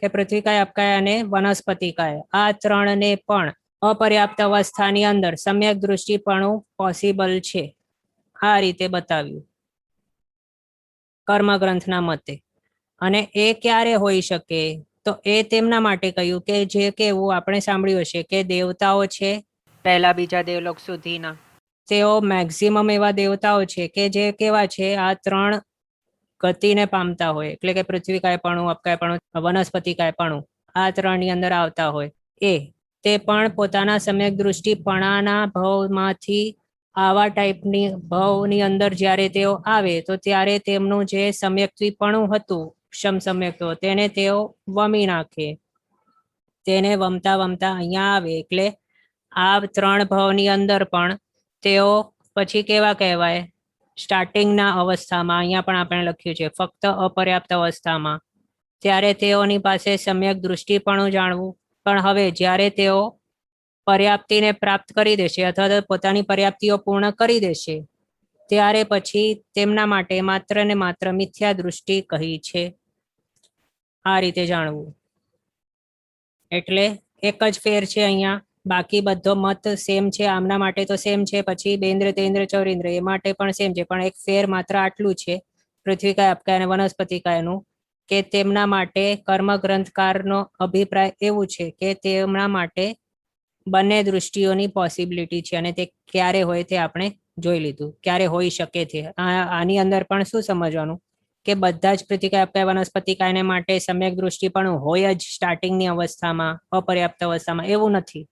Speaker 1: કે પૃથ્વીકાય, અપકાય અને વનસ્પતિકાય આ ત્રણને પણ અપર્યાપ્ત અવસ્થાની અંદર સમ્યક દૃષ્ટિપણું પોસિબલ છે. આ રીતે બતાવ્યું કર્મ ગ્રંથના મતે. અને એ ક્યારે હોઈ શકે? તો એ તેમના માટે કહ્યું કે જે કેવું આપણે સાંભળ્યું હશે કે દેવતાઓ છે પહેલા બીજા દેવલોક સુધીના, તેઓ મેક્સિમમ એવા દેવતાઓ છે કે જે કેવા છે? આ ત્રણ ગતિને પામતા હોય, એટલે કે પૃથ્વી કાયપણું, અપકાયપણું, વનસ્પતિ કાયપણું, આ ત્રણની અંદર આવતા હોય. તે પણ પોતાના સમ્યક દૃષ્ટિપણાના ભાવમાંથી આવા ટાઈપની ભાવની અંદર જ્યારે તેઓ આવે તો ત્યારે તેમનું જે સમ્યક્તિપણું હતું, ક્ષમ સમ્યક્ત્વ, તેને તેઓ વમી નાખે. તેને વમતા વમતા અહીંયા આવે, એટલે આ ત્રણ ભાવની અંદર પણ તેઓ પછી કેવા કહેવાય? સ્ટાર્ટિંગના અવસ્થામાં, અહીંયા પણ આપણે લખ્યું છે ફક્ત અપર્યાપ્ત અવસ્થામાં, ત્યારે તેઓની પાસે સમ્યક દૃષ્ટિપણું જાણવું. પણ હવે જ્યારે તેઓ પર્યાપ્તિને પ્રાપ્ત કરી દેશે અથવા તો પોતાની પર્યાપ્તિઓ પૂર્ણ કરી દેશે, ત્યારે પછી તેમના માટે માત્ર ને માત્ર મિથ્યા દૃષ્ટિ કહી છે. આ રીતે જાણવું. એટલે એક જ ફેર છે અહીંયા, બાકી બધો મત સેમ છે. આમના માટે તો સેમ છે, પછી બેન્દ્ર, તેન્દ્ર, ચૌરીન્દ્ર એ માટે પણ સેમ છે. પણ એક ફેર માત્ર આટલું છે પૃથ્વીકાય, અપકાય અને વનસ્પતિકાયનું, કે તેમના માટે કર્મ ગ્રંથકારનો અભિપ્રાય એવું છે કે તેમના માટે બંને દૃષ્ટિઓની પોસિબિલિટી છે. અને તે ક્યારે હોય તે આપણે જોઈ લીધું, ક્યારે હોઈ શકે છે. આની અંદર પણ શું સમજવાનું કે બધા જ પૃથ્વીકાય, અપકાય, વનસ્પતિકાયને માટે સમ્યક દૃષ્ટિ પણ હોય જ સ્ટાર્ટિંગની અવસ્થામાં, અપર્યાપ્ત અવસ્થામાં. એવું નથી,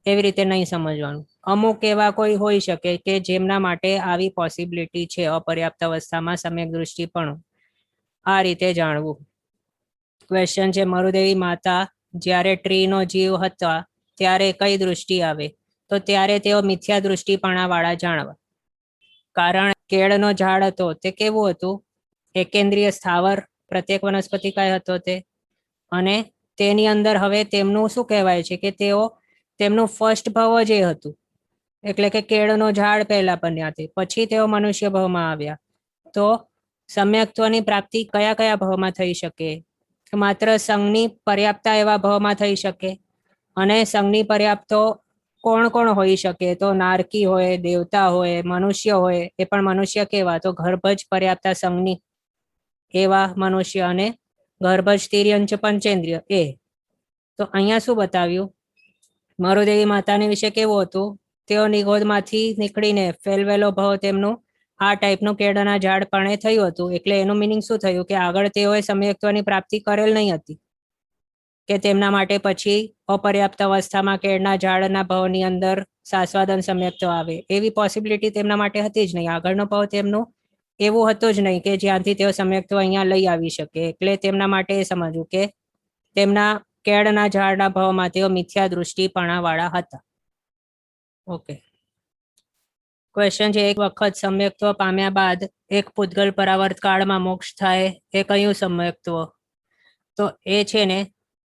Speaker 1: એવી રીતે નહીં સમજવાનું. અમુક એવા કોઈ હોઈ શકે કે જેમના માટે આવી પોસિબિલિટી છે અપર્યાપ્ત અવસ્થામાં સમ્યક દૃષ્ટિ પણ. આ રીતે જાણવું. ક્વેશ્ચન છે, મરુદેવી માતા જ્યારે ટ્રીનો જીવ હતા ત્યારે કઈ દૃષ્ટિ આવે? તો ત્યારે તેઓ મિથ્યા દૃષ્ટિપણા વાળા જાણવા. કારણ કેળનો ઝાડ હતો તે કેવું હતું? એકેન્દ્રિય સ્થાવર, પ્રત્યેક વનસ્પતિકાય હતો તે. અને તેની અંદર હવે તેમનું શું કહેવાય છે કે તેઓ તેમનું ફર્સ્ટ ભાવ જ એ હતું, એટલે કે કેળનો ઝાડ પહેલા બન્યા તે, પછી તેઓ મનુષ્ય ભાવમાં આવ્યા. તો સમ્યક્ત્વની પ્રાપ્તિ કયા કયા ભાવમાં થઈ શકે? માત્ર સંઘની પર્યાપ્તતા એવા ભાવમાં થઈ શકે. અને સંઘની પર્યાપ્તો કોણ કોણ હોઈ શકે? તો નારકી હોય, દેવતા હોય, મનુષ્ય હોય. એ પણ મનુષ્ય કેવા? તો ગર્ભજ પર્યાપ્તતા સંઘની એવા મનુષ્ય, અને ગર્ભજ તિર્યંચ પંચેન્દ્રિય એ. તો અહીંયા શું બતાવ્યું? મરુદેવી માતાની વિશે કેવું હતું? તેઓ નિગોદમાંથી નીકળીને ફેલવેલો ભાવ તેમનું આ ટાઈપનું કેળના ઝાડ પણ થયું હતું. એટલે એનું મિનિંગ શું થયું કે આગળ તેઓએ સમ્યક્ત્વની પ્રાપ્તિ કરેલ નહીં હતી, કે તેમના માટે પછી અપર્યાપ્ત અવસ્થામાં કેળના ઝાડના ભાવની અંદર સાસ્વાદન સમ્યક્ત્વ આવે, એવી પોસિબિલિટી તેમના માટે હતી જ નહીં. આગળનો ભાવ તેમનું એવું હતું જ નહીં કે જ્યાંથી તેઓ સમ્યક્ત્વ અહીંયા લઈ આવી શકે. એટલે તેમના માટે એ સમજવું કે તેમના કેળના ઝાડના ભાવમાં તેઓ મિથ્યા દૃષ્ટિપણા વાળા હતા. ઓકે. ક્વેશ્ચન છે, એક વખત સમ્યક્ત્વ પામ્યા બાદ એક પૂતગલ પરાવર્ત કાળમાં મોક્ષ થાય, એ કયું સમ્યક્ત્વ? તો એ છે ને,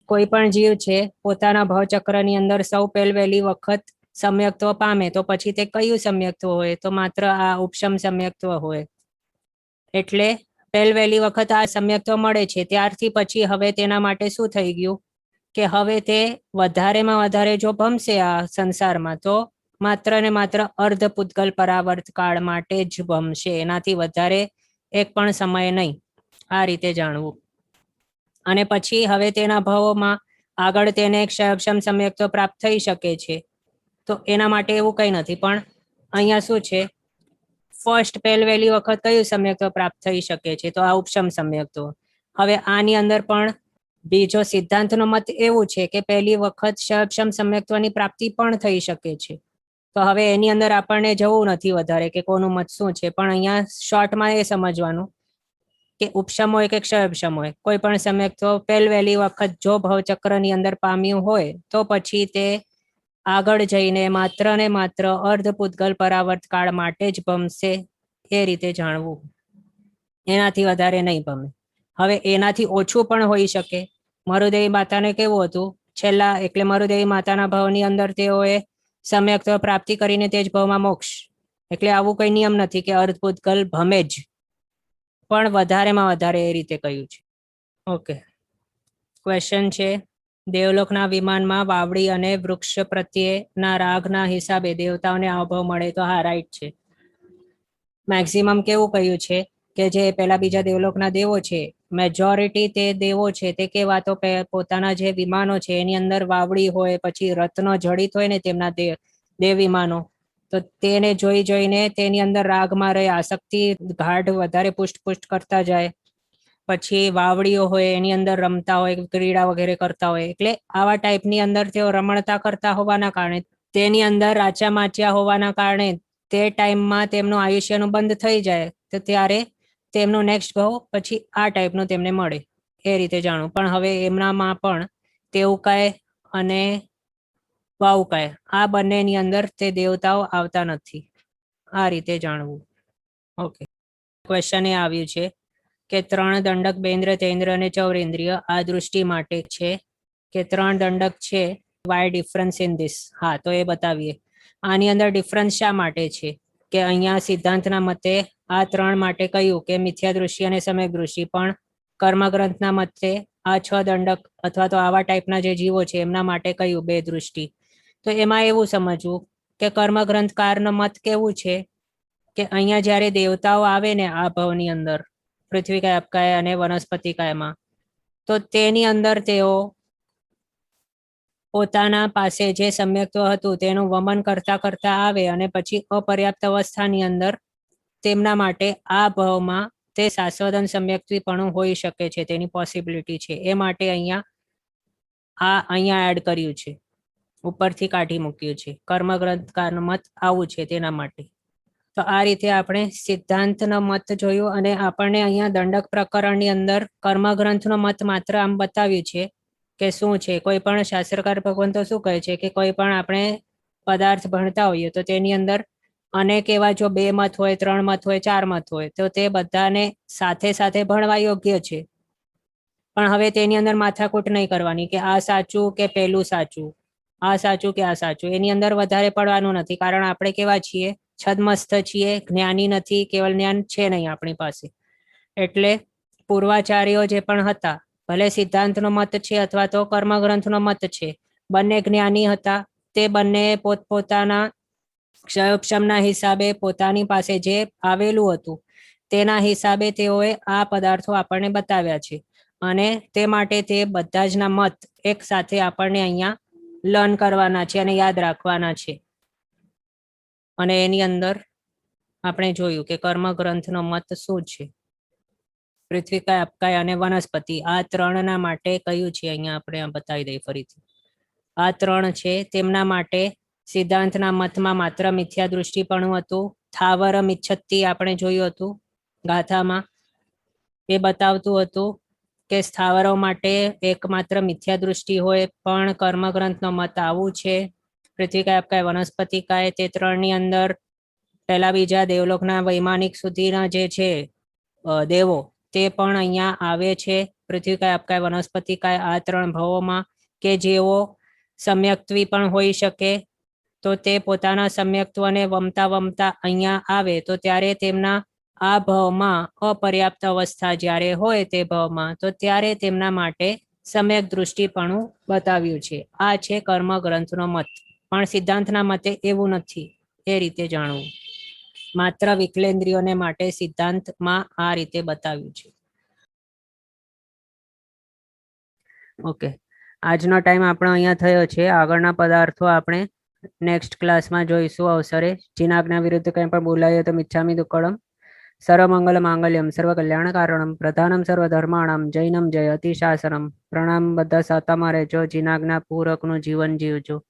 Speaker 1: કોઈ પણ જીવ છે પોતાના ભવચક્રની અંદર સૌ પહેલી વખત સમ્યક્ત્વ પામે તો પછી તે કયું સમ્યક્ત્વ હોય? તો માત્ર આ ઉપશમ સમ્યક્ત્વ હોય. એટલે પહેલી વખત આ સમ્યક્ત્વ મળે છે ત્યારથી પછી હવે તેના માટે શું થઈ ગયું કે હવે તે વધારેમાં વધારે જો ભમશે આ સંસારમાં તો માત્ર ને માત્ર અર્ધ પૂતગલ પરાવર્ત કાળ માટે જ ભમશે, એનાથી વધારે એક પણ સમય નહીં. આ રીતે જાણવું. અને પછી હવે તેના ભાવોમાં આગળ તેને ક્ષયક્ષમ સમ્યક્ત્વ પ્રાપ્ત થઈ શકે છે. તો એના માટે એવું કંઈ નથી, પણ અહીંયા શું છે, ફર્સ્ટ પહેલી વખત કયું સમ્યક્ત્વ પ્રાપ્ત થઈ શકે છે, તો આ ઉપશમ સમ્યક્ત્વ. હવે આની અંદર પણ બીજો સિદ્ધાંતનો મત એવું છે કે પહેલી વખત ક્ષયક્ષમ સમ્યક્ત્વની પ્રાપ્તિ પણ થઈ શકે છે. તો હવે એની અંદર આપણને જવું નથી વધારે કે કોનું મત શું છે, પણ અહીંયા શોર્ટમાં એ સમજવાનું કે ઉપશમ હોય કે ક્ષયક્ષમ હોય, કોઈ પણ સમ્યક્ત્વ પહેલી વખત જો ભવચક્રની અંદર પામ્યું હોય તો પછી તે આગળ જઈને માત્ર ને માત્ર અર્ધ પૂતગલ પરાવર્ત કાળ માટે જ ભમશે. એ રીતે જાણવું, એનાથી વધારે નહીં ભમે. હવે એનાથી ઓછું પણ હોઈ શકે. મરુદેવી માતાને કેવું હતું, છેલ્લા એટલે મરુદેવી માતાના ભાવની અંદર તેઓએ સમ્યક્ત્વ પ્રાપ્તિ કરીને તે જ ભાવમાં મોક્ષ. એટલે આવું કોઈ નિયમ નથી કે અર્ધ પૂતગલ ભમે જ, પણ વધારેમાં વધારે એ રીતે કહ્યું છે. ઓકે, ક્વેશ્ચન છે, દેવલોકના વિમાનમાં વાવડી અને વૃક્ષ પ્રત્યેના રાગના હિસાબે દેવતાઓને આવભાવ મળે તો હા રાઈટ છે. મેક્સિમમ કેવું કહ્યું છે કે જે પેલા બીજા દેવલોકના દેવો છે, મેજોરિટી તે દેવો છે તે કેવા તો પોતાના જે વિમાનો છે એની અંદર વાવડી હોય, પછી રત્નો જડિત હોય ને તેમના દેવ વિમાનો, તો તેને જોઈ જોઈને તેની અંદર રાગમાં રહે, આસક્તિ ગાઢ વધારે પુષ્ટ કરતા જાય. પછી વાવડીઓ હોય એની અંદર રમતા હોય, ક્રીડા વગેરે કરતા હોય, એટલે આવા ટાઈપની અંદર તેઓ રમણતા કરતા હોવાના કારણે, તેની અંદર રાચા માચ્યા હોવાના કારણે તે ટાઈમમાં તેમનું આયુષ્યનું બંધ થઈ જાય તો ત્યારે તેમનું નેક્સ્ટ ભાવ પછી આ ટાઈપનું તેમને મળે. એ રીતે જાણવું. પણ હવે એમનામાં પણ તેઉકાય અને વાઉકાય આ બંનેની અંદર તે દેવતાઓ આવતા નથી. આ રીતે જાણવું. ઓકે, ક્વેશ્ચન એ આવ્યું છે કે 3 દંડક બેન્દ્ર તેન્દ્ર અને ચૌરેન્દ્રિય આ દૃષ્ટિ માટે છે કે 3 દંડક છે, વાય ડિફરન્સ ઇન ધીસ. હા, તો એ બતાવીએ. આની અંદર ડિફરન્સ શા માટે છે કે અહીંયા સિદ્ધાંતના મતે આ 3 માટે કહ્યું કે મિથ્યા દૃષ્ટિ અને સમ્યક દૃષ્ટિ, પણ કર્મગ્રંથના મતે આ 6 દંડક અથવા તો આવા ટાઈપના જે જીવો છે એમના માટે કહ્યું 2 દૃષ્ટિ. તો એમાં એવું સમજવું કે કર્મગ્રંથકારનો મત કેવું છે કે અહીંયા જ્યારે દેવતાઓ આવે ને આ ભાવની અંદર, પૃથ્વીકાય, અપકાય અને વનસ્પતિકાયમાં, તો તેની અંદર તેઓ પોતાના પાસે જે સમ્યક્ત્વ હતું તેનું વમન કરતા કરતા આવે અને પછી અપર્યાપ્ત અવસ્થાની અંદર તેમના માટે આ ભાવમાં તે શાશ્વતન સમ્યક્ત્વીપણું હોઈ શકે છે, તેની પોસિબિલિટી છે. એ માટે અહીંયા એડ કર્યું છે, ઉપરથી કાઢી મૂક્યું છે. કર્મગ્રંથકારનો મત આવું છે તેના માટે. તો આ રીતે આપણે સિદ્ધાંતનો મત જોયું અને આપણને અહીંયા દંડક પ્રકરણની અંદર કર્મગ્રંથનો મત માત્ર આમ બતાવ્યું છે કે શું છે. કોઈ પણ શાસ્ત્રકાર ભગવાન તો શું કહે છે કે કોઈ પણ આપણે પદાર્થ ભણતા હોઈએ તો તેની અંદર અનેક એવા જો 2 મત હોય, 3 મત હોય, 4 મત હોય, તો તે બધાને સાથે સાથે ભણવા યોગ્ય છે. પણ હવે તેની અંદર માથાકૂટ નહીં કરવાની કે આ સાચું કે પેલું સાચું, આ સાચું કે આ સાચું. એની અંદર વધારે પડવાનું નથી, કારણ આપણે કેવા છીએ, છદમસ્ત છીએ, જ્ઞાની નથી, કેવલ જ્ઞાન છે નહીં આપણી પાસે. એટલે પૂર્વાચાર્યો જે પણ હતા, ભલે સિદ્ધાંતનો મત છે અથવા તો કર્મગ્રંથનો મત છે, બંને જ્ઞાની હતા. તે બંને પોતપોતાના ક્ષયોક્ષમના હિસાબે પોતાની પાસે જે આવેલું હતું તેના હિસાબે તેઓએ આ પદાર્થો આપણને બતાવ્યા છે. અને તે માટે તે બધા જ ના મત એક સાથે આપણને અહીંયા લર્ન કરવાના છે અને યાદ રાખવાના છે. અને એની અંદર આપણે જોયું કે કર્મગ્રંથનો મત શું છે. પૃથ્વીકાય, અપકાય અને વનસ્પતિ આ 3ના માટે કયું છે અહીંયા આપણે બતાવી દઈએ ફરીથી. આ 3 છે તેમના માટે સિદ્ધાંતના મતમાં માત્ર મિથ્યા દૃષ્ટિપણું હતું. થાવર મિચ્છતી આપણે જોયું હતું ગાથામાં, એ બતાવતું હતું કે સ્થાવરો માટે એકમાત્ર મિથ્યા દૃષ્ટિ હોય, પણ કર્મગ્રંથનો મત આવું છે. પૃથ્વીકાય, અપકાય, વનસ્પતિકાય તે 3ની અંદર પહેલા બીજા દેવલોકના વૈમાનિક સુધીના જે છે દેવો તે પણ અહીંયા આવે છે. પૃથ્વીકાય, અપકાય, વનસ્પતિકાય આ 3 ભાવોમાં કે જેઓ સમ્યક્ત્વી પણ હોઈ શકે. તો તે પોતાના સમ્યક્ત્વને વમતા વમતા અહીંયા આવે તો ત્યારે તેમના આ ભાવમાં અપર્યાપ્ત અવસ્થા જ્યારે હોય તે ભાવમાં, તો ત્યારે તેમના માટે સમ્યક દૃષ્ટિપણું બતાવ્યું છે. આ છે કર્મ ગ્રંથનો મત. પણ સિદ્ધાંતના મતે એવું નથી. એ રીતે જાણવું. માત્ર વિકલેન્દ્રિયોને માટે સિદ્ધાંતમાં આ રીતે બતાવ્યું છે. ઓકે, આજનો ટાઈમ આપણો અહીંયા થયો છે. આગળના પદાર્થો આપણે નેક્સ્ટ ક્લાસમાં જોઈશું અવસરે. જીનાજ્ઞા વિરુદ્ધ કંઈ પણ બોલાય તો મિચ્છામિ દુક્કડમ. સર્વમંગલ માંગલ્યમ સર્વ કલ્યાણ કારણમ પ્રધાનમ સર્વ ધર્માણમ જૈનમ જય અતિશાસનમ. પ્રણામ. બધા સાતામાં રહેજો. જીનાજ્ઞા પૂરકનું જીવન જીવજો.